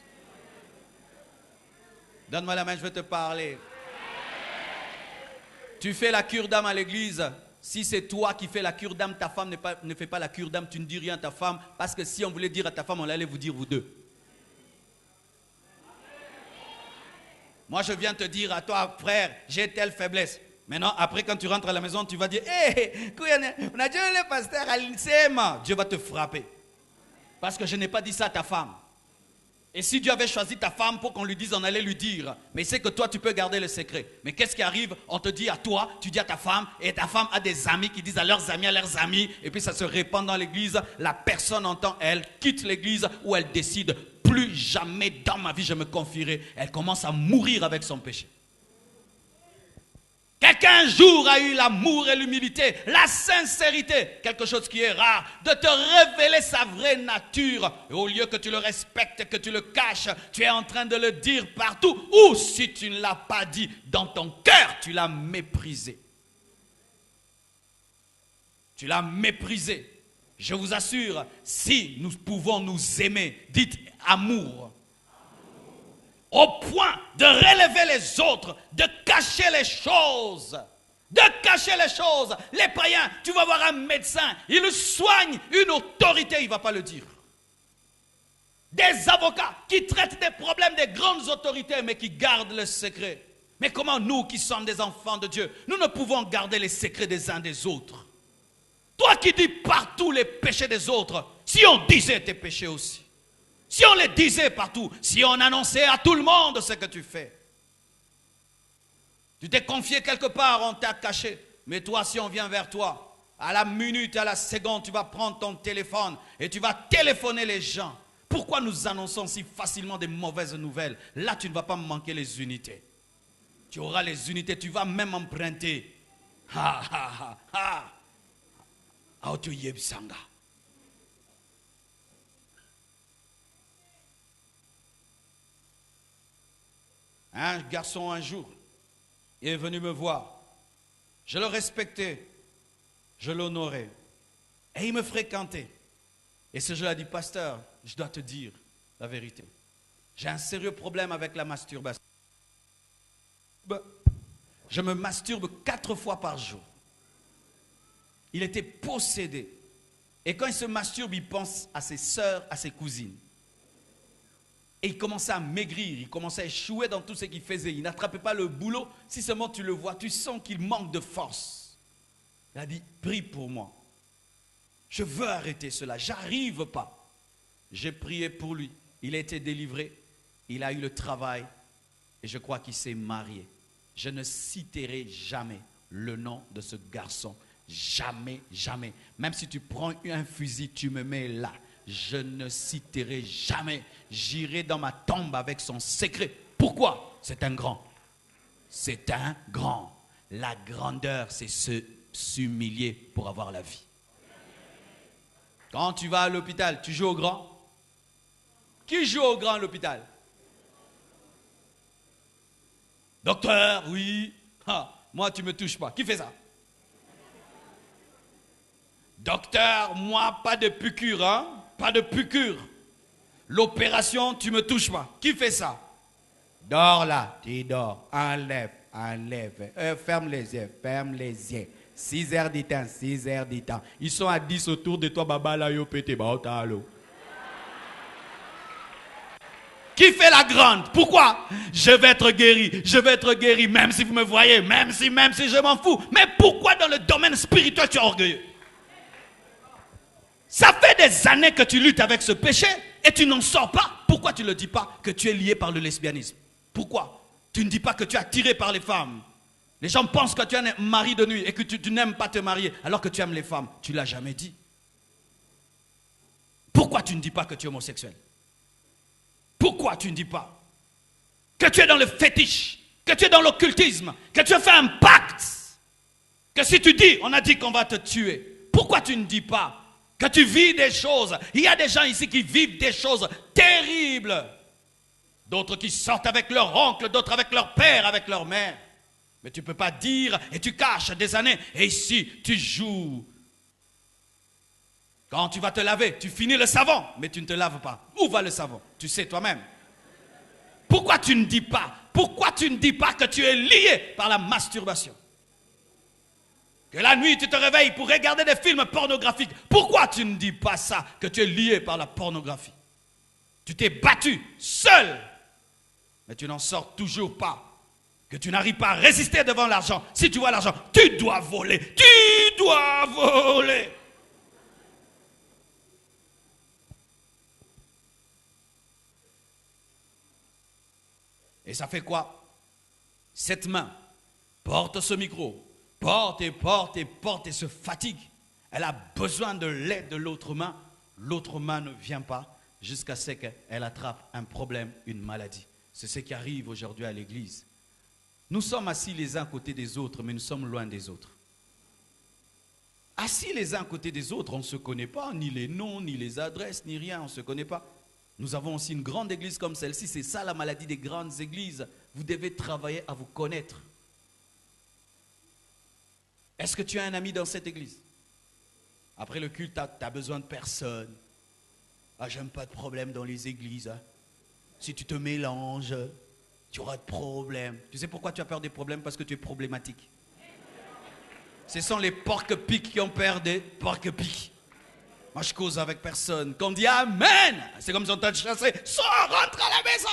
Donne-moi la main, je vais te parler. Tu fais la cure d'âme à l'église. Si c'est toi qui fais la cure d'âme, ta femme ne fait pas la cure d'âme, tu ne dis rien à ta femme. Parce que si on voulait dire à ta femme, on allait vous dire vous deux. Moi, je viens te dire à toi, frère, j'ai telle faiblesse. Maintenant, après, quand tu rentres à la maison, tu vas dire, hé, on a dit le pasteur à l'INSEM. Dieu va te frapper. Parce que je n'ai pas dit ça à ta femme. Et si Dieu avait choisi ta femme pour qu'on lui dise, on allait lui dire. Mais c'est que toi, tu peux garder le secret. Mais qu'est-ce qui arrive? On te dit à toi, tu dis à ta femme, et ta femme a des amis qui disent à leurs amis, et puis ça se répand dans l'église. La personne entend, elle quitte l'église où elle décide, plus jamais dans ma vie je me confierai. Elle commence à mourir avec son péché. Quelqu'un un jour a eu l'amour et l'humilité, la sincérité, quelque chose qui est rare, de te révéler sa vraie nature. Et au lieu que tu le respectes, que tu le caches, tu es en train de le dire partout. Ou si tu ne l'as pas dit dans ton cœur, tu l'as méprisé. Tu l'as méprisé. Je vous assure, si nous pouvons nous aimer, dites amour. Au point de relever les autres, de cacher les choses. De cacher les choses. Les païens, tu vas voir un médecin, il soigne une autorité, il ne va pas le dire. Des avocats qui traitent des problèmes des grandes autorités, mais qui gardent le secret. Mais comment nous qui sommes des enfants de Dieu, nous ne pouvons garder les secrets des uns des autres? Toi qui dis partout les péchés des autres, si on disait tes péchés aussi. Si on les disait partout, si on annonçait à tout le monde ce que tu fais. Tu t'es confié quelque part, on t'a caché. Mais toi, si on vient vers toi, à la minute, à la seconde, tu vas prendre ton téléphone et tu vas téléphoner les gens. Pourquoi nous annonçons si facilement des mauvaises nouvelles? Là, tu ne vas pas manquer les unités. Tu auras les unités, tu vas même emprunter. Ha ha ha ha. Auto yebsanga. Un garçon un jour est venu me voir. Je le respectais, je l'honorais. Et il me fréquentait. Et ce jour-là, il a dit, pasteur, je dois te dire la vérité. J'ai un sérieux problème avec la masturbation. Je me masturbe 4 fois par jour. Il était possédé. Et quand il se masturbe, il pense à ses sœurs, à ses cousines. Et il commençait à maigrir, il commençait à échouer dans tout ce qu'il faisait. Il n'attrapait pas le boulot. Si seulement tu le vois, tu sens qu'il manque de force. Il a dit, prie pour moi. Je veux arrêter cela, j'arrive pas. J'ai prié pour lui. Il a été délivré, il a eu le travail et je crois qu'il s'est marié. Je ne citerai jamais le nom de ce garçon. Jamais, jamais. Même si tu prends un fusil, tu me mets là. Je ne citerai jamais. J'irai dans ma tombe avec son secret. Pourquoi? C'est un grand. C'est un grand. La grandeur, c'est s'humilier pour avoir la vie. Quand tu vas à l'hôpital, tu joues au grand? Qui joue au grand à l'hôpital? Docteur, oui. Ah, moi, tu ne me touches pas. Qui fait ça? Docteur, moi, pas de piqûre, hein? Pas de piqûre. L'opération, tu ne me touches pas. Qui fait ça? Dors là, tu dors. Enlève, enlève. Ferme les yeux, ferme les yeux. 6 heures du temps, 6 heures du temps. Ils sont à 10 autour de toi, baba là, yo pété, Qui fait la grande? Pourquoi? Je vais être guéri, même si vous me voyez, même si je m'en fous. Mais pourquoi dans le domaine spirituel tu es orgueilleux? Ça fait des années que tu luttes avec ce péché et tu n'en sors pas. Pourquoi tu ne dis pas que tu es lié par le lesbianisme? Pourquoi? Tu ne dis pas que tu es attiré par les femmes. Les gens pensent que tu es un mari de nuit et que tu n'aimes pas te marier alors que tu aimes les femmes. Tu ne l'as jamais dit. Pourquoi tu ne dis pas que tu es homosexuel? Pourquoi tu ne dis pas que tu es dans le fétiche, que tu es dans l'occultisme, que tu as fait un pacte, que si tu dis, on a dit qu'on va te tuer. Pourquoi tu ne dis pas que tu vis des choses? Il y a des gens ici qui vivent des choses terribles. D'autres qui sortent avec leur oncle, d'autres avec leur père, avec leur mère. Mais tu ne peux pas dire et tu caches des années. Et ici, tu joues. Quand tu vas te laver, tu finis le savon, mais tu ne te laves pas. Où va le savon? Tu sais toi-même. Pourquoi tu ne dis pas? Pourquoi tu ne dis pas que tu es lié par la masturbation? Que la nuit, tu te réveilles pour regarder des films pornographiques. Pourquoi tu ne dis pas ça, que tu es lié par la pornographie? Tu t'es battu seul, mais tu n'en sors toujours pas. Que tu n'arrives pas à résister devant l'argent. Si tu vois l'argent, tu dois voler. Tu dois voler. Et ça fait quoi? Cette main porte ce micro, porte et porte et porte et se fatigue. Elle a besoin de l'aide de l'autre main. L'autre main ne vient pas jusqu'à ce qu'elle attrape un problème, une maladie. C'est ce qui arrive aujourd'hui à l'église. Nous sommes assis les uns à côté des autres, mais nous sommes loin des autres. Assis les uns à côté des autres, on ne se connaît pas, ni les noms, ni les adresses, ni rien, on ne se connaît pas. Nous avons aussi une grande église comme celle-ci, c'est ça la maladie des grandes églises. Vous devez travailler à vous connaître. Est-ce que tu as un ami dans cette église? Après le culte, tu n'as besoin de personne. Ah, j'aime pas de problème dans les églises. Hein. Si tu te mélanges, tu auras de problèmes. Tu sais pourquoi tu as peur des problèmes? Parce que tu es problématique. Ce sont les porcs-pics qui ont peur des porcs-pics. Moi, je cause avec personne. Quand on dit Amen, c'est comme si on t'a chassé. Sors, rentre à la maison.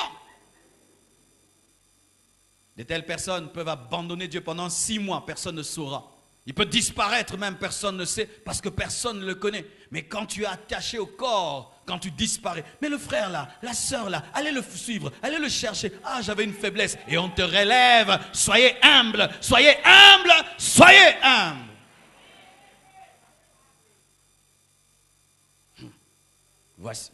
De telles personnes peuvent abandonner Dieu pendant 6 mois. Personne ne saura. Il peut disparaître même, personne ne sait, parce que personne ne le connaît. Mais quand tu es attaché au corps, quand tu disparais, mais le frère là, la sœur là, allez le suivre, allez le chercher. Ah, j'avais une faiblesse. Et on te relève. Soyez humble, soyez humble, soyez humble. Voici.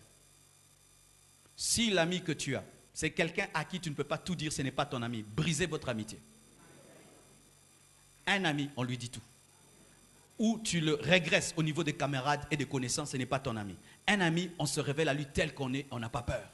Si l'ami que tu as, c'est quelqu'un à qui tu ne peux pas tout dire, ce n'est pas ton ami, brisez votre amitié. Un ami, on lui dit tout. Ou tu le régresses au niveau des camarades et des connaissances, ce n'est pas ton ami. Un ami, on se révèle à lui tel qu'on est, on n'a pas peur.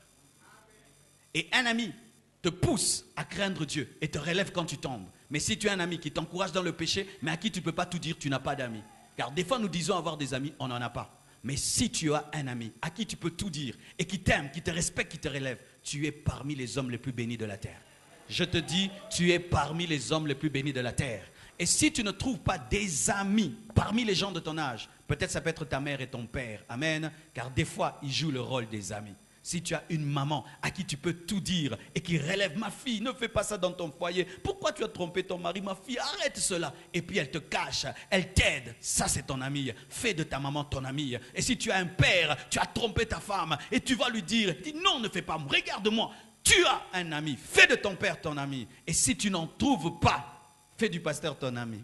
Et un ami te pousse à craindre Dieu et te relève quand tu tombes. Mais si tu as un ami qui t'encourage dans le péché, mais à qui tu ne peux pas tout dire, tu n'as pas d'amis. Car des fois, nous disons avoir des amis, on n'en a pas. Mais si tu as un ami à qui tu peux tout dire et qui t'aime, qui te respecte, qui te relève, tu es parmi les hommes les plus bénis de la terre. Je te dis, tu es parmi les hommes les plus bénis de la terre. Et si tu ne trouves pas des amis parmi les gens de ton âge, peut-être ça peut être ta mère et ton père, amen, car des fois, ils jouent le rôle des amis. Si tu as une maman à qui tu peux tout dire et qui relève, ma fille, ne fais pas ça dans ton foyer. Pourquoi tu as trompé ton mari, ma fille? Arrête cela. Et puis elle te cache, elle t'aide. Ça, c'est ton amie. Fais de ta maman ton amie. Et si tu as un père, tu as trompé ta femme et tu vas lui dire, dis non, ne fais pas, regarde-moi. Tu as un ami. Fais de ton père ton ami. Et si tu n'en trouves pas, fais du pasteur ton ami.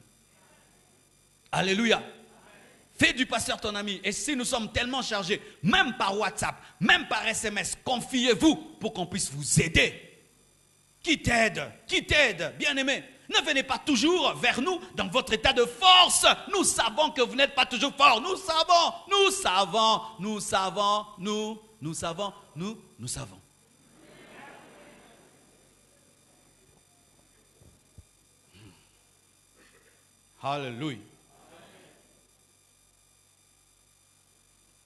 Alléluia. Fais du pasteur ton ami. Et si nous sommes tellement chargés, même par WhatsApp, même par SMS, confiez-vous pour qu'on puisse vous aider. Qui t'aide, bien-aimé. Ne venez pas toujours vers nous dans votre état de force. Nous savons que vous n'êtes pas toujours fort. Nous savons. Alléluia.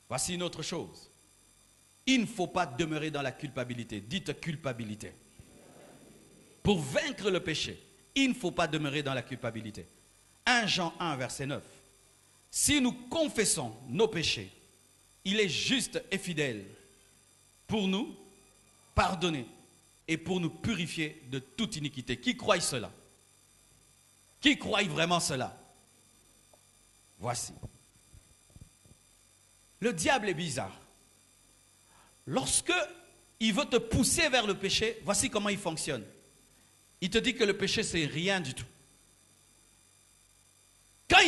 Voici une autre chose. Il ne faut pas demeurer dans la culpabilité. Dites culpabilité. Pour vaincre le péché, il ne faut pas demeurer dans la culpabilité. 1 Jean 1, verset 9. Si nous confessons nos péchés, il est juste et fidèle pour nous pardonner et pour nous purifier de toute iniquité. Qui croit cela? Qui croit vraiment cela? Voici. Le diable est bizarre. Lorsque il veut te pousser vers le péché, voici comment il fonctionne. Il te dit que le péché, c'est rien du tout.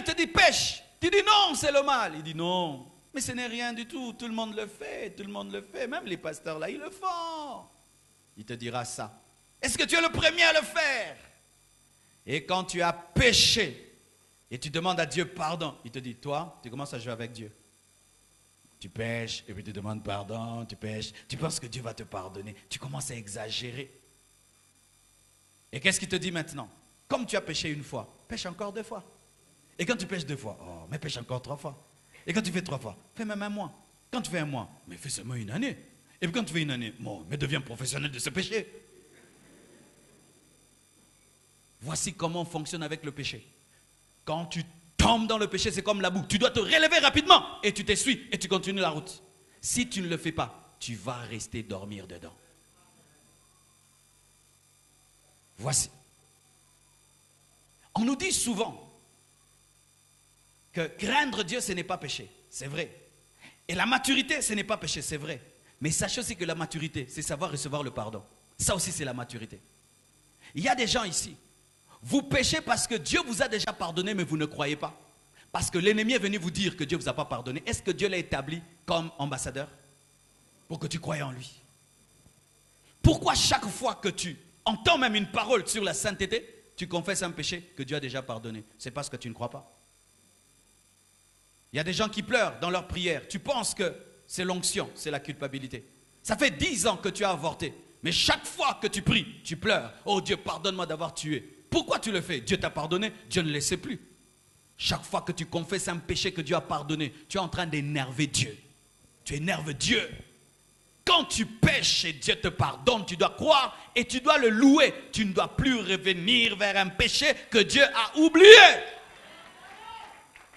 il te dit pêche. Tu dis non, c'est le mal. Il dit non, mais ce n'est rien du tout. Tout le monde le fait, tout le monde le fait. Même les pasteurs là, ils le font. Il te dira ça. Est-ce que tu es le premier à le faire? Et quand tu as péché et tu demandes à Dieu pardon, il te dit, toi, tu commences à jouer avec Dieu. Tu pêches et puis tu demandes pardon, tu pêches. Tu penses que Dieu va te pardonner. Tu commences à exagérer. Et qu'est-ce qu'il te dit maintenant? Comme tu as péché une fois, pêche encore 2 fois. Et quand tu pêches 2 fois, oh, mais pêche encore 3 fois. Et quand tu fais 3 fois, fais même 1 mois. Quand tu fais 1 mois, mais fais seulement 1 année. Et puis quand tu fais 1 année, bon, mais deviens professionnel de ce péché. Voici comment on fonctionne avec le péché. Quand tu tombes dans le péché, c'est comme la boue. Tu dois te relever rapidement et tu t'essuies et tu continues la route. Si tu ne le fais pas, tu vas rester dormir dedans. Voici. On nous dit souvent que craindre Dieu, ce n'est pas péché. C'est vrai. Et la maturité, ce n'est pas péché. C'est vrai. Mais sachez aussi que la maturité, c'est savoir recevoir le pardon. Ça aussi, c'est la maturité. Il y a des gens ici. Vous péchez parce que Dieu vous a déjà pardonné, mais vous ne croyez pas. Parce que l'ennemi est venu vous dire que Dieu ne vous a pas pardonné. Est-ce que Dieu l'a établi comme ambassadeur? Pour que tu croyes en lui. Pourquoi chaque fois que tu entends même une parole sur la sainteté, tu confesses un péché que Dieu a déjà pardonné? C'est parce que tu ne crois pas. Il y a des gens qui pleurent dans leur prière. Tu penses que c'est l'onction, c'est la culpabilité. Ça fait 10 ans que tu as avorté. Mais chaque fois que tu pries, tu pleures. Oh Dieu, pardonne-moi d'avoir tué. Pourquoi tu le fais? Dieu t'a pardonné, Dieu ne le sait plus. Chaque fois que tu confesses un péché que Dieu a pardonné, tu es en train d'énerver Dieu. Tu énerves Dieu. Quand tu pêches et Dieu te pardonne, tu dois croire et tu dois le louer. Tu ne dois plus revenir vers un péché que Dieu a oublié.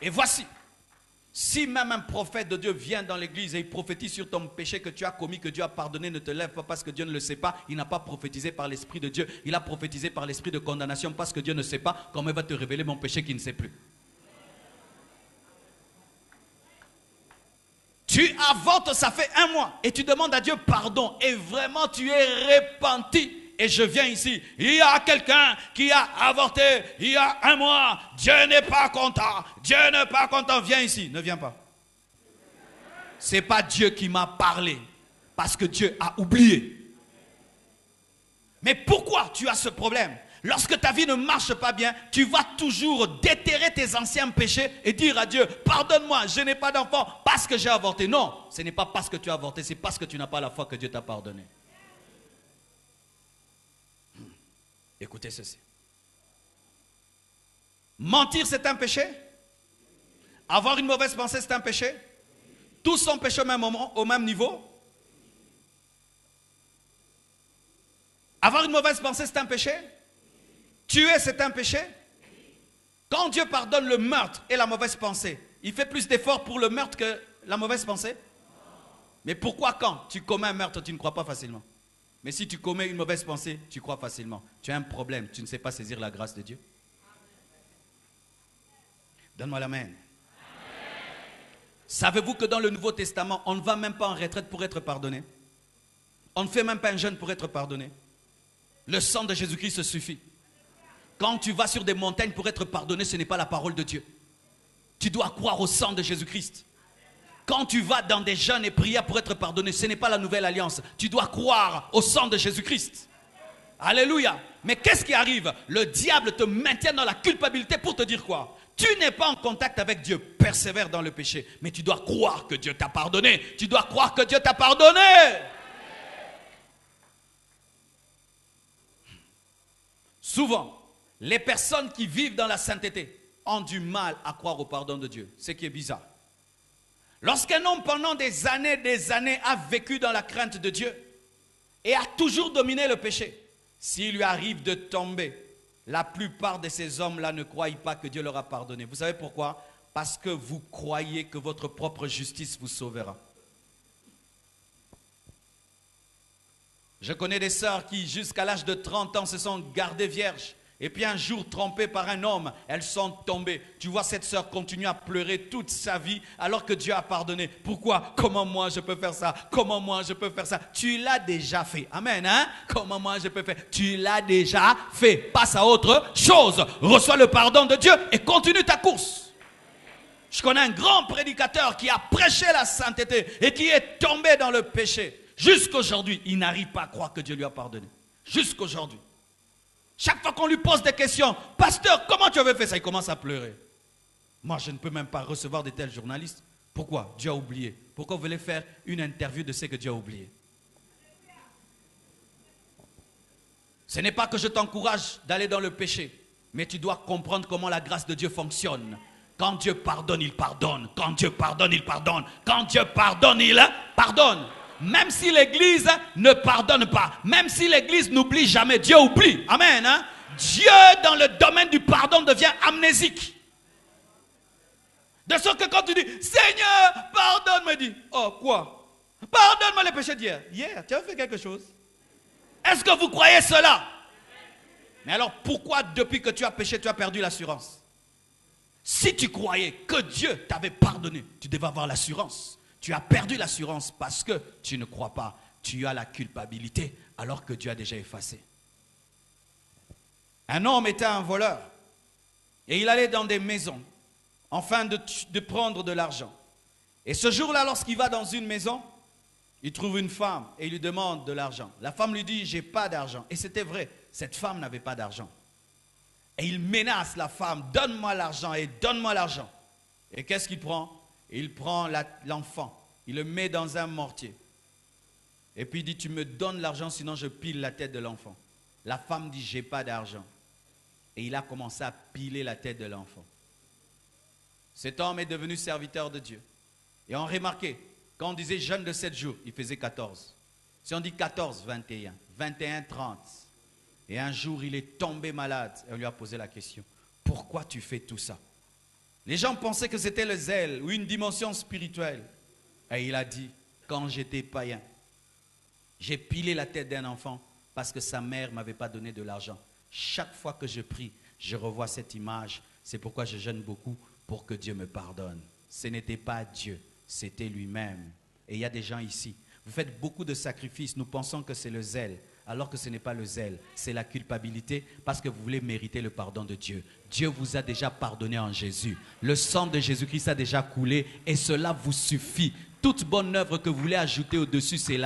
Et voici. Si même un prophète de Dieu vient dans l'église et il prophétise sur ton péché que tu as commis, que Dieu a pardonné, ne te lève pas parce que Dieu ne le sait pas. Il n'a pas prophétisé par l'Esprit de Dieu. Il a prophétisé par l'esprit de condamnation parce que Dieu ne sait pas. Comment il va te révéler mon péché qu'il ne sait plus? Tu avortes, ça fait 1 mois et tu demandes à Dieu pardon et vraiment tu es repenti. Et je viens ici, il y a quelqu'un qui a avorté il y a 1 mois. Dieu n'est pas content. Dieu n'est pas content. Viens ici. Ne viens pas. Ce n'est pas Dieu qui m'a parlé. Parce que Dieu a oublié. Mais pourquoi tu as ce problème? Lorsque ta vie ne marche pas bien, tu vas toujours déterrer tes anciens péchés et dire à Dieu, pardonne-moi, je n'ai pas d'enfant parce que j'ai avorté. Non, ce n'est pas parce que tu as avorté, c'est parce que tu n'as pas la foi que Dieu t'a pardonné. Écoutez ceci. Mentir, c'est un péché. Avoir une mauvaise pensée, c'est un péché. Tous sont péchés au même moment, au même niveau. Avoir une mauvaise pensée, c'est un péché. Tuer, c'est un péché. Quand Dieu pardonne le meurtre et la mauvaise pensée, il fait plus d'efforts pour le meurtre que la mauvaise pensée. Mais pourquoi quand tu commets un meurtre, tu ne crois pas facilement? Mais si tu commets une mauvaise pensée, tu crois facilement. Tu as un problème, tu ne sais pas saisir la grâce de Dieu. Donne-moi l'amen. Savez-vous que dans le Nouveau Testament, on ne va même pas en retraite pour être pardonné? On ne fait même pas un jeûne pour être pardonné. Le sang de Jésus-Christ suffit. Quand tu vas sur des montagnes pour être pardonné, ce n'est pas la parole de Dieu. Tu dois croire au sang de Jésus-Christ. Quand tu vas dans des jeûnes et prières pour être pardonné, ce n'est pas la nouvelle alliance. Tu dois croire au sang de Jésus-Christ. Alléluia. Mais qu'est-ce qui arrive? Le diable te maintient dans la culpabilité pour te dire quoi? Tu n'es pas en contact avec Dieu. Persévère dans le péché. Mais tu dois croire que Dieu t'a pardonné. Tu dois croire que Dieu t'a pardonné. Souvent, les personnes qui vivent dans la sainteté ont du mal à croire au pardon de Dieu. Ce qui est bizarre. Lorsqu'un homme pendant des années a vécu dans la crainte de Dieu et a toujours dominé le péché, s'il lui arrive de tomber, la plupart de ces hommes-là ne croient pas que Dieu leur a pardonné. Vous savez pourquoi? Parce que vous croyez que votre propre justice vous sauvera. Je connais des sœurs qui, jusqu'à l'âge de 30 ans, se sont gardées vierges. Et puis un jour, trompées par un homme, elles sont tombées. Tu vois, cette sœur continue à pleurer toute sa vie alors que Dieu a pardonné. Pourquoi? Comment moi je peux faire ça? Comment moi je peux faire ça? Tu l'as déjà fait. Amen, hein? Comment moi je peux faire? Tu l'as déjà fait. Passe à autre chose. Reçois le pardon de Dieu et continue ta course. Je connais un grand prédicateur qui a prêché la sainteté et qui est tombé dans le péché. Jusqu'aujourd'hui, il n'arrive pas à croire que Dieu lui a pardonné. Jusqu'aujourd'hui. Chaque fois qu'on lui pose des questions, pasteur, comment tu avais fait ça? Il commence à pleurer. Moi, je ne peux même pas recevoir de tels journalistes. Pourquoi? Dieu a oublié. Pourquoi vous voulez faire une interview de ce que Dieu a oublié? Ce n'est pas que je t'encourage d'aller dans le péché, mais tu dois comprendre comment la grâce de Dieu fonctionne. Quand Dieu pardonne, il pardonne. Quand Dieu pardonne, il pardonne. Quand Dieu pardonne, il pardonne. Même si l'Église ne pardonne pas, même si l'Église n'oublie jamais, Dieu oublie. Amen. Hein? Dieu, dans le domaine du pardon, devient amnésique. De sorte que quand tu dis, Seigneur, pardonne-moi, dis, oh quoi? Pardonne-moi les péchés d'hier. Hier, tu as fait quelque chose? Est-ce que vous croyez cela? Mais alors, pourquoi depuis que tu as péché, tu as perdu l'assurance? Si tu croyais que Dieu t'avait pardonné, tu devais avoir l'assurance. Tu as perdu l'assurance parce que tu ne crois pas. Tu as la culpabilité alors que Dieu a déjà effacé. Un homme était un voleur et il allait dans des maisons afin de prendre de l'argent. Et ce jour-là, lorsqu'il va dans une maison, il trouve une femme et il lui demande de l'argent. La femme lui dit, j'ai pas d'argent. Et c'était vrai, cette femme n'avait pas d'argent. Et il menace la femme, donne-moi l'argent et donne-moi l'argent. Et qu'est-ce qu'il prend? Il prend l'enfant, il le met dans un mortier. Et puis il dit, tu me donnes l'argent, sinon je pile la tête de l'enfant. La femme dit, j'ai pas d'argent. Et il a commencé à piler la tête de l'enfant. Cet homme est devenu serviteur de Dieu. Et on remarquait, quand on disait jeûne de 7 jours, il faisait 14. Si on dit 14, 21, 21, 30. Et un jour, il est tombé malade. Et on lui a posé la question, pourquoi tu fais tout ça? Les gens pensaient que c'était le zèle ou une dimension spirituelle. Et il a dit, quand j'étais païen, j'ai pilé la tête d'un enfant parce que sa mère ne m'avait pas donné de l'argent. Chaque fois que je prie, je revois cette image. C'est pourquoi je jeûne beaucoup, pour que Dieu me pardonne. Ce n'était pas Dieu, c'était lui-même. Et il y a des gens ici, vous faites beaucoup de sacrifices, nous pensons que c'est le zèle. Alors que ce n'est pas le zèle, c'est la culpabilité parce que vous voulez mériter le pardon de Dieu. Dieu vous a déjà pardonné en Jésus. Le sang de Jésus-Christ a déjà coulé et cela vous suffit. Toute bonne œuvre que vous voulez ajouter au-dessus, c'est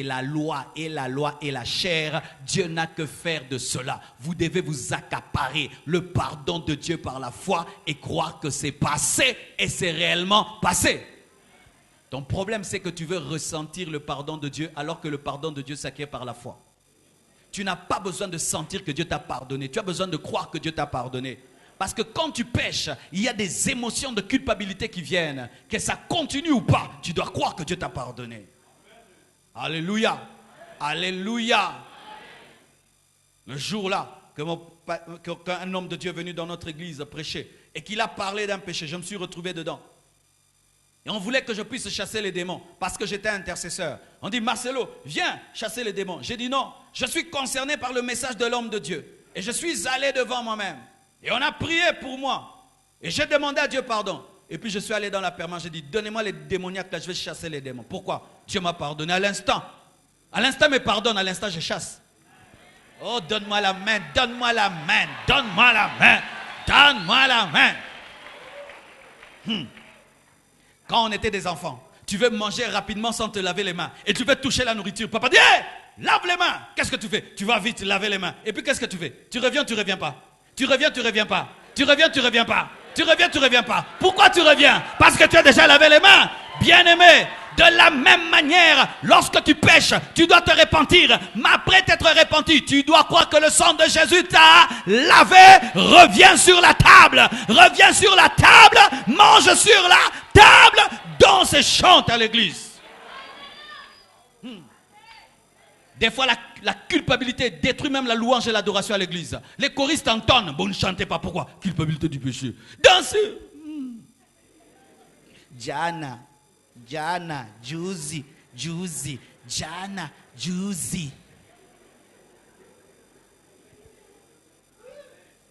la loi et la chair. Dieu n'a que faire de cela. Vous devez vous accaparer le pardon de Dieu par la foi et croire que c'est passé et c'est réellement passé. Ton problème, c'est que tu veux ressentir le pardon de Dieu alors que le pardon de Dieu s'acquiert par la foi. Tu n'as pas besoin de sentir que Dieu t'a pardonné. Tu as besoin de croire que Dieu t'a pardonné. Parce que quand tu pêches, il y a des émotions de culpabilité qui viennent. Que ça continue ou pas, tu dois croire que Dieu t'a pardonné. Alléluia. Alléluia. Le jour-là, qu'un homme de Dieu est venu dans notre église prêcher et qu'il a parlé d'un péché, je me suis retrouvé dedans. Et on voulait que je puisse chasser les démons parce que j'étais intercesseur. On dit, Marcelo, viens chasser les démons. J'ai dit non, je suis concerné par le message de l'homme de Dieu. Et je suis allé devant moi-même. Et on a prié pour moi. Et j'ai demandé à Dieu pardon. Et puis je suis allé dans la permanence. J'ai dit, donnez-moi les démoniaques là, je vais chasser les démons. Pourquoi? Dieu m'a pardonné à l'instant. À l'instant, il me pardonne, à l'instant, je chasse. Oh, donne-moi la main, donne-moi la main, donne-moi la main, donne-moi la main. Quand on était des enfants, tu veux manger rapidement sans te laver les mains. Et tu veux toucher la nourriture. Papa dit, hey, lave les mains. Qu'est-ce que tu fais? Tu vas vite laver les mains. Et puis qu'est-ce que tu fais? Tu reviens, tu reviens pas. Tu reviens, tu reviens pas. Tu reviens, tu reviens pas. Tu reviens, tu reviens pas. Pourquoi tu reviens? Parce que tu as déjà lavé les mains. Bien-aimé, de la même manière, lorsque tu pêches, tu dois te repentir. Mais après t'être repenti, tu dois croire que le sang de Jésus t'a lavé. Reviens sur la table. Reviens sur la table. Mange sur la table. Danse et chante à l'église. Des fois, la culpabilité détruit même la louange et l'adoration à l'église. Les choristes entonnent. Bon, ne chantez pas. Pourquoi? Culpabilité du péché. Dansez. Jana, Jana, Juicy, Juicy, Jana, Juicy.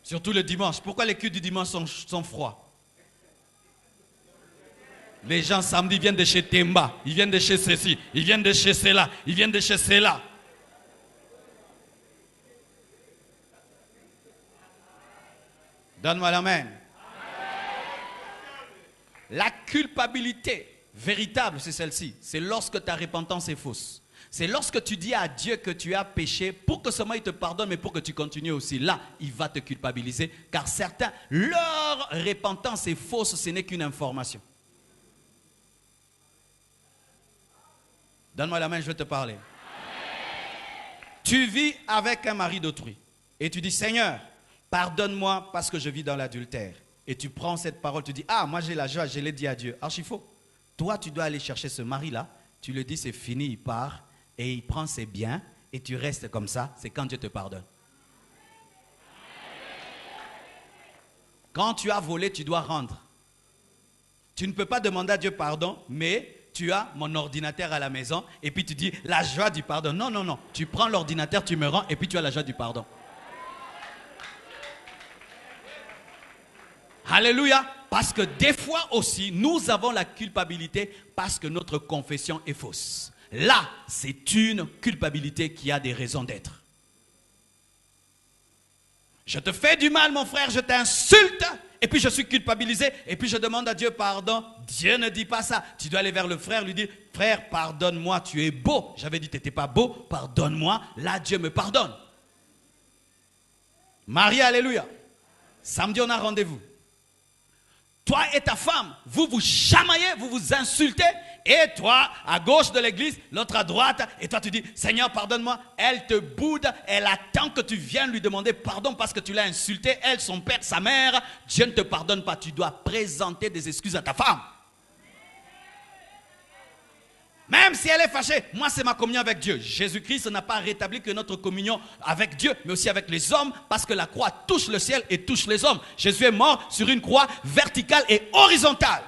Surtout le dimanche. Pourquoi les cultes du dimanche sont froids? Les gens samedi viennent de chez Temba, ils viennent de chez ceci, ils viennent de chez cela, ils viennent de chez cela. Donne-moi la main. La culpabilité véritable, c'est celle-ci. C'est lorsque ta repentance est fausse. C'est lorsque tu dis à Dieu que tu as péché pour que seulement il te pardonne, mais pour que tu continues aussi. Là, il va te culpabiliser, car certains, leur repentance est fausse, ce n'est qu'une information. Donne-moi la main, je vais te parler. Tu vis avec un mari d'autrui et tu dis, Seigneur, pardonne-moi parce que je vis dans l'adultère. Et tu prends cette parole, tu dis, ah, moi j'ai la joie, je l'ai dit à Dieu. Archi faux. Toi, tu dois aller chercher ce mari-là, tu lui dis, c'est fini, il part, et il prend ses biens, et tu restes comme ça, c'est quand Dieu te pardonne. Quand tu as volé, tu dois rendre. Tu ne peux pas demander à Dieu pardon, mais tu as mon ordinateur à la maison, et puis tu dis, la joie du pardon. Non, non, non, tu prends l'ordinateur, tu me rends, et puis tu as la joie du pardon. Alléluia. Parce que des fois aussi, nous avons la culpabilité parce que notre confession est fausse. Là, c'est une culpabilité qui a des raisons d'être. Je te fais du mal, mon frère, je t'insulte, et puis je suis culpabilisé, et puis je demande à Dieu pardon. Dieu ne dit pas ça. Tu dois aller vers le frère, lui dire, frère, pardonne-moi, tu es beau. J'avais dit, tu n'étais pas beau, pardonne-moi. Là, Dieu me pardonne. Marie, alléluia. Samedi, on a rendez-vous. Toi et ta femme, vous vous chamaillez, vous vous insultez. Et toi, à gauche de l'église, l'autre à droite. Et toi, tu dis, Seigneur, pardonne-moi. Elle te boude. Elle attend que tu viennes lui demander pardon parce que tu l'as insulté. Elle, son père, sa mère. Dieu ne te pardonne pas. Tu dois présenter des excuses à ta femme. Même si elle est fâchée, moi c'est ma communion avec Dieu. Jésus-Christ n'a pas rétabli que notre communion avec Dieu, mais aussi avec les hommes, parce que la croix touche le ciel et touche les hommes. Jésus est mort sur une croix verticale et horizontale.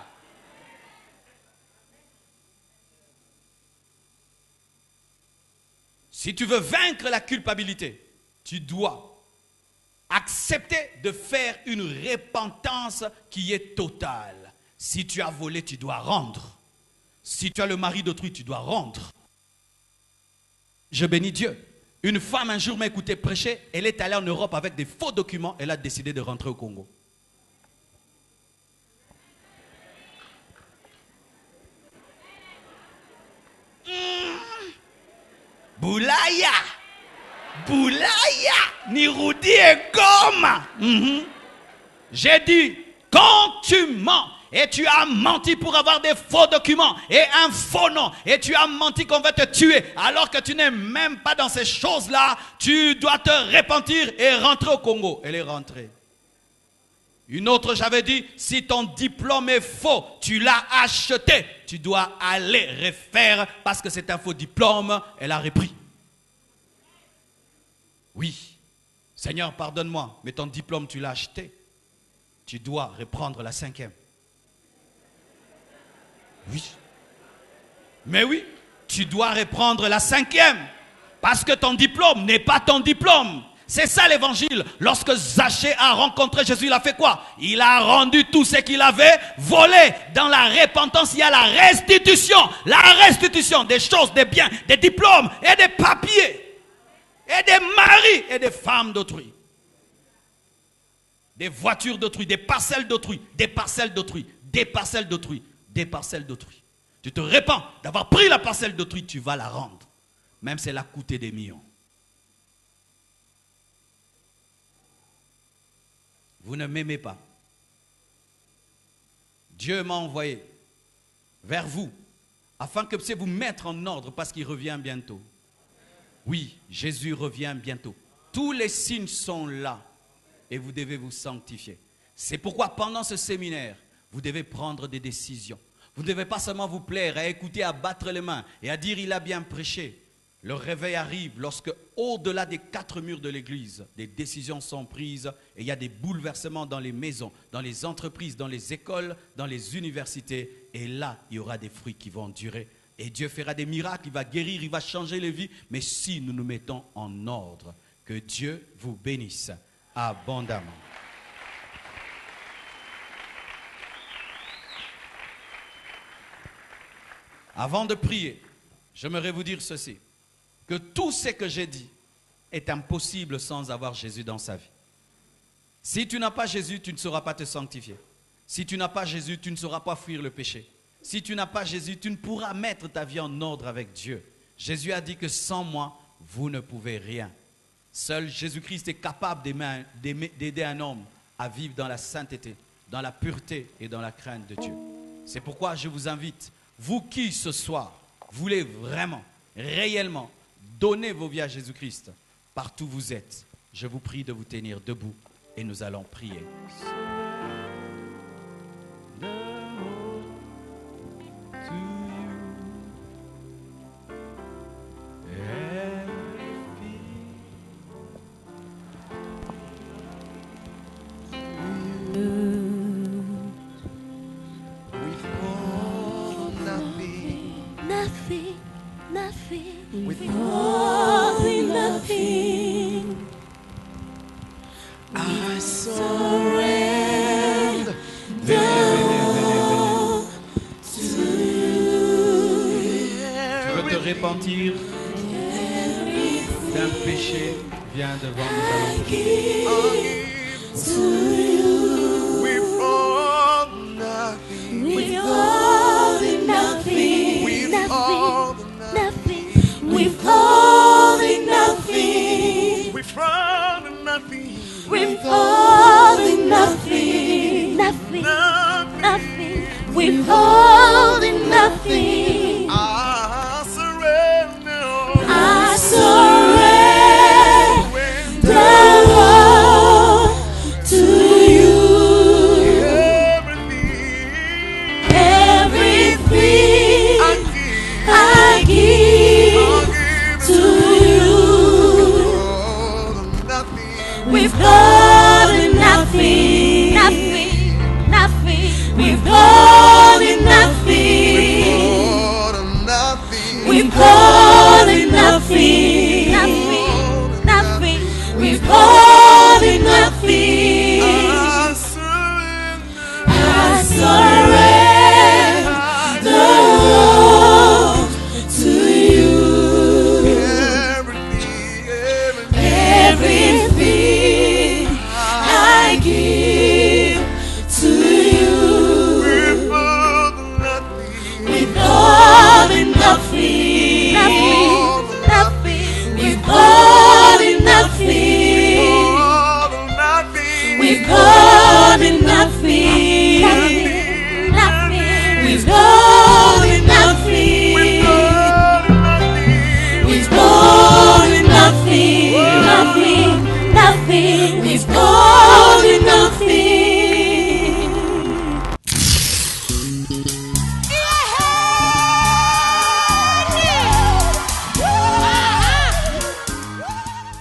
Si tu veux vaincre la culpabilité, tu dois accepter de faire une repentance qui est totale. Si tu as volé, tu dois rendre. Si tu as le mari d'autrui, tu dois rendre. Je bénis Dieu. Une femme un jour m'a écouté prêcher. Elle est allée en Europe avec des faux documents. Elle a décidé de rentrer au Congo. Boulaya. Boulaya. Nirudi et Goma. J'ai dit, quand tu mens, et tu as menti pour avoir des faux documents et un faux nom. Et tu as menti qu'on va te tuer. Alors que tu n'es même pas dans ces choses-là. Tu dois te repentir et rentrer au Congo. Elle est rentrée. Une autre, j'avais dit, si ton diplôme est faux, tu l'as acheté. Tu dois aller refaire parce que c'est un faux diplôme. Elle a repris. Oui. Seigneur, pardonne-moi. Mais ton diplôme, tu l'as acheté. Tu dois reprendre la 5e. Oui. Mais oui, tu dois reprendre la 5e. Parce que ton diplôme n'est pas ton diplôme. C'est ça l'évangile. Lorsque Zachée a rencontré Jésus, il a fait quoi? Il a rendu tout ce qu'il avait volé. Dans la repentance, il y a la restitution. La restitution des choses, des biens, des diplômes et des papiers. Et des maris et des femmes d'autrui. Des voitures d'autrui, des parcelles d'autrui, des parcelles d'autrui, des parcelles d'autrui. Des parcelles d'autrui. Tu te répands d'avoir pris la parcelle d'autrui, tu vas la rendre. Même si elle a coûté des millions. Vous ne m'aimez pas. Dieu m'a envoyé vers vous afin que vous puissiez vous mettre en ordre parce qu'il revient bientôt. Oui, Jésus revient bientôt. Tous les signes sont là et vous devez vous sanctifier. C'est pourquoi pendant ce séminaire, vous devez prendre des décisions. Vous ne devez pas seulement vous plaire à écouter, à battre les mains et à dire il a bien prêché. Le réveil arrive lorsque, au-delà des 4 murs de l'église, des décisions sont prises et il y a des bouleversements dans les maisons, dans les entreprises, dans les écoles, dans les universités. Et là, il y aura des fruits qui vont durer. Et Dieu fera des miracles, il va guérir, il va changer les vies. Mais si nous nous mettons en ordre, que Dieu vous bénisse abondamment. Avant de prier, j'aimerais vous dire ceci, que tout ce que j'ai dit est impossible sans avoir Jésus dans sa vie. Si tu n'as pas Jésus, tu ne sauras pas te sanctifier. Si tu n'as pas Jésus, tu ne sauras pas fuir le péché. Si tu n'as pas Jésus, tu ne pourras mettre ta vie en ordre avec Dieu. Jésus a dit que sans moi, vous ne pouvez rien. Seul Jésus-Christ est capable d'aider un homme à vivre dans la sainteté, dans la pureté et dans la crainte de Dieu. C'est pourquoi je vous invite, vous qui ce soir voulez vraiment, réellement donner vos vies à Jésus-Christ, partout où vous êtes, je vous prie de vous tenir debout et nous allons prier. Repentir d'un péché, viens devant nous. Withholding nothing. I surrender all to you. Everything I give to you. Withholding nothing, nothing. Withholding nothing. Withholding nothing, withholding nothing. I surrender all to you. Everything I give to you. Withholding nothing, withholding nothing, withholding